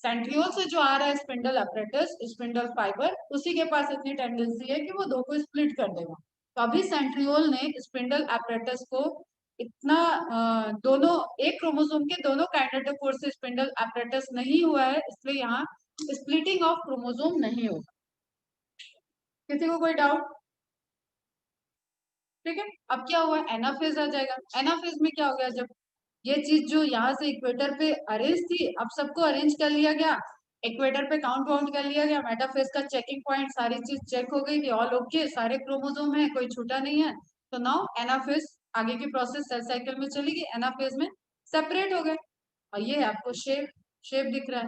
सेंट्रियोल से जो आ रहा है स्पिंडल apparatus, स्पिंडल फाइबर, उसी के पास इतनी टेंडेंसी है कि वो दो को स्प्लिट कर देगा। तो अभी सेंट्रियोल ने स्पिंडल apparatus को इतना दोनों एक क्रोमोसोम के दोनों काइनेटोकोर से स्पिंडल apparatus नहीं हुआ है, इसलिए यहाँ स्प्लिटिंग ऑफ क्रोमोसोम नहीं होगा। किसी को कोई डाउट? ठीक है, अब क्या हुआ, एनाफेज आ जाएगा। एनाफेज में क्या हो गया, जब ये चीज जो यहाँ से इक्वेटर पे अरेंज थी, अब सबको अरेंज कर लिया गया, इक्वेटर पे काउंट वाउंट कर लिया गया, मेटाफेज का चेकिंग पॉइंट, सारी चीज चेक हो गई कि ऑल ओके, सारे क्रोमोसोम है, कोई छूटा नहीं है। तो नाउ एनाफेज आगे की प्रोसेस सेल साइकिल में चलेगी, एनाफेज में सेपरेट हो गए, और ये आपको शेप शेप दिख रहा है।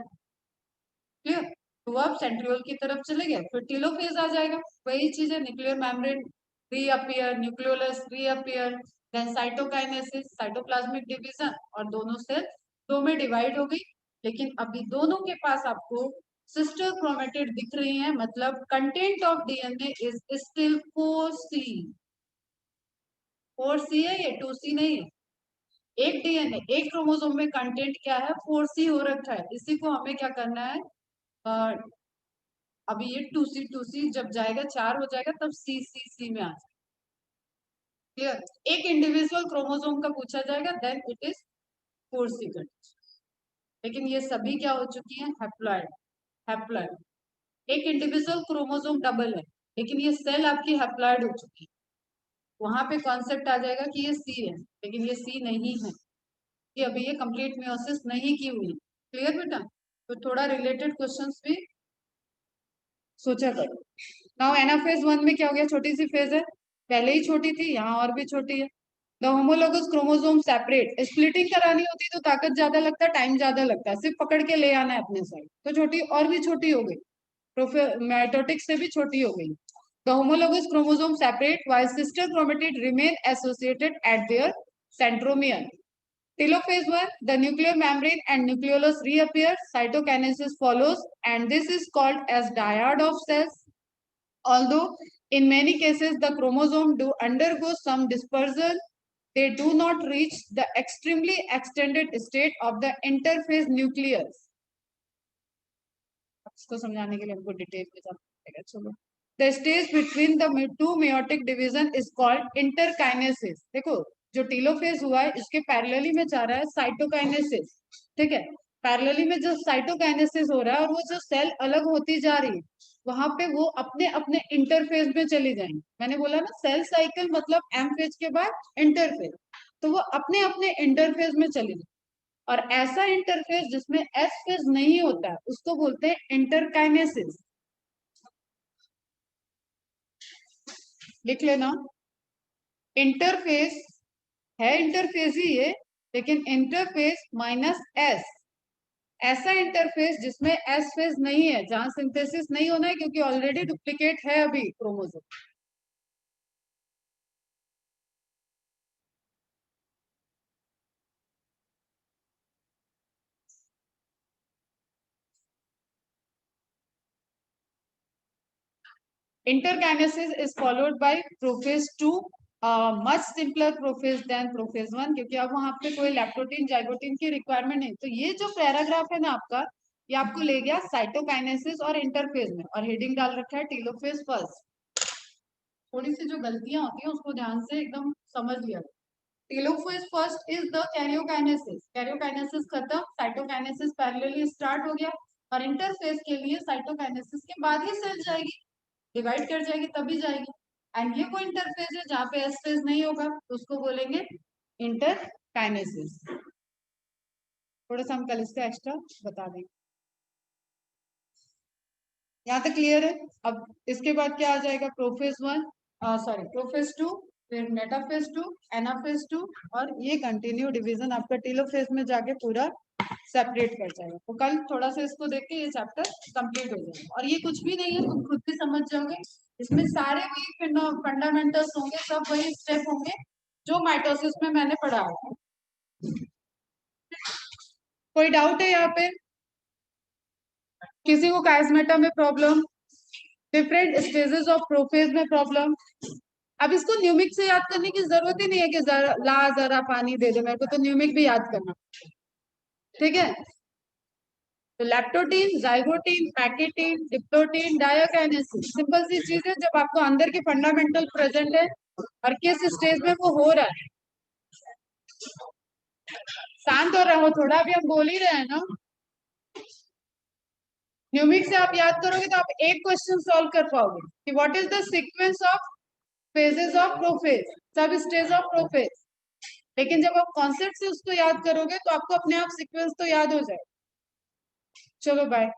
क्लियर? तो अब सेंट्रियोल की तरफ चले गए, फिर टीलोफेज आ जाएगा, वही चीज है, nuclear membrane reappear, nucleolus reappear, then cytokinesis, cytoplasmic division, और दोनों सेल दो में डिवाइड हो गई। लेकिन अभी दोनों के पास आपको सिस्टर क्रोमेटिड दिख रही है, मतलब content of DNA is still 4C। 4C है, ये 2C नहीं है। एक डीएनए एक क्रोमोसोम में कंटेंट क्या है, 4C हो रखा है। इसी को हमें क्या करना है, अभी ये 2C जब जाएगा 4 हो जाएगा, तब C में आ जाएगा। क्लियर? एक इंडिविजुअल क्रोमोसोम का पूछा जाएगा, then it is 4C condition. लेकिन ये सभी क्या हो चुकी हैं, हैप्लॉइड। हैप्लॉइड एक इंडिविजुअल क्रोमोसोम डबल है, लेकिन ये सेल आपकी हैप्लॉइड हो चुकी है। वहां पे कॉन्सेप्ट आ जाएगा कि ये C है, लेकिन ये C नहीं है, कि अभी ये कंप्लीट मियोसिस नहीं की हुई। क्लियर बेटा? तो थोड़ा रिलेटेड क्वेश्चंस भी सोचा करो। नाउ एनाफेज 1 में क्या हो गया, छोटी सी फेज है, पहले ही छोटी थी, यहाँ और भी छोटी है। The homologous chromosome separate, splitting करानी होती तो ताकत ज्यादा लगता है, टाइम ज्यादा लगता है, सिर्फ पकड़ के ले आना है अपने साइड, तो छोटी और भी छोटी हो गई, माइटोटिक से भी छोटी हो गई। The homologous chromosome separate while sister chromatid remain associated at their centromere. Telophase 1, the nuclear membrane and nucleolus reappear, cytokinesis follows, and this is called as dyad of cells. Although in many cases the chromosome do undergo some dispersal, they do not reach the extremely extended state of the interphase nucleus. इसको समझाने के लिए हमको detail में जाना पड़ेगा। चलो, the stage between the two meiotic division is called interkinesis. देखो, जो टीलोफेज हुआ है इसके पैरेलली में जा रहा है साइटोकाइनेसिस। ठीक है, पैरेलली में जो साइटोकाइनेसिस हो रहा है और वो जो सेल अलग होती जा रही है, वहां पे वो अपने अपने इंटरफेज में चली जाएंगी। मैंने बोला ना, सेल साइकिल मतलब एम फेज के बाद इंटरफेज, तो वो अपने अपने इंटरफेज में चली जाए। और ऐसा इंटरफेस जिसमें एस फेज नहीं होता है उसको बोलते हैं इंटरकाइनेसिस। लिख लेना, इंटरफेस है, इंटरफेस ही है, लेकिन इंटरफेस माइनस एस, ऐसा इंटरफेस जिसमें एस फेज नहीं है, जहां सिंथेसिस नहीं होना है क्योंकि ऑलरेडी डुप्लीकेट है अभी chromosome. Interkinesis is followed by prophase 2, much simpler prophase than prophase 1, क्योंकि अब वहां पे कोई लैक्टोटीन जाइगोटीन की रिक्वायरमेंट नहीं। तो ये जो पैराग्राफ है ना आपका, ये आपको ले गया साइटोकाइनेसिस और इंटरफेज में, और हेडिंग डाल रखा है टीलोफेज फर्स्ट। थोड़ी सी जो गलतियां होती हैं उसको ध्यान से एकदम समझ लिया। Telophase first is the karyokinesis, karyokinesis खत्म, साइटोकाइनेसिस पैरेलली स्टार्ट हो गया, और इंटरफेज के लिए साइटोकाइनेसिस के बाद ही सेल जाएगी, डिवाइड कर जाएगी तभी जाएगी। एंड ये कोई इंटरफेज है जहाँ पे एस फेज नहीं होगा तो उसको बोलेंगे इंटरकाइनेसिस। थोड़ा सा हम कल इसका एक्स्ट्रा बता देंगे। यहाँ तक क्लियर है? अब इसके बाद क्या आ जाएगा, प्रोफेज 1, सॉरी प्रोफेज 2, फिर मेटाफेज 2, एनाफेज 2, और ये कंटिन्यू डिवीजन आपका टेलोफेज में जाके पूरा सेपरेट कर जाएगा। तो कल थोड़ा सा इसको देख के ये चैप्टर कंप्लीट हो जाएगा। और ये कुछ भी नहीं है, तुम खुद भी समझ जाओगे, इसमें सारे वही फंडामेंटल्स होंगे, सब वही स्टेप होंगे जो माइटोसिस में मैंने पढ़ा है। कोई डाउट है यहाँ पे? किसी को काइस्मेटा में problem, different stages of prophase में प्रॉब्लम? अब इसको न्यूमिक से याद करने की जरूरत ही नहीं है कि जरा ला जरा पानी दे दे, मेरे को तो न्यूमिक भी याद करना, ठीक है? तो लैप्टोटीन, जाइगोटीन, पैकेटीन, डिप्लोटीन, डायोकाइनेसिस, सिंपल सी चीज है। जब आपको अंदर की फंडामेंटल प्रेजेंट है और किस स्टेज में वो हो रहा है, शांत हो रहा हो थोड़ा, अभी हम बोल ही रहे हैं ना। न्यूमिक से आप याद करोगे तो आप एक क्वेश्चन सॉल्व कर पाओगे कि what is the sequence of phases of prophase, सब स्टेज ऑफ प्रोफेज। लेकिन जब आप कॉन्सेप्ट से उसको याद करोगे तो आपको अपने आप सीक्वेंस तो याद हो जाए। चलो बाय।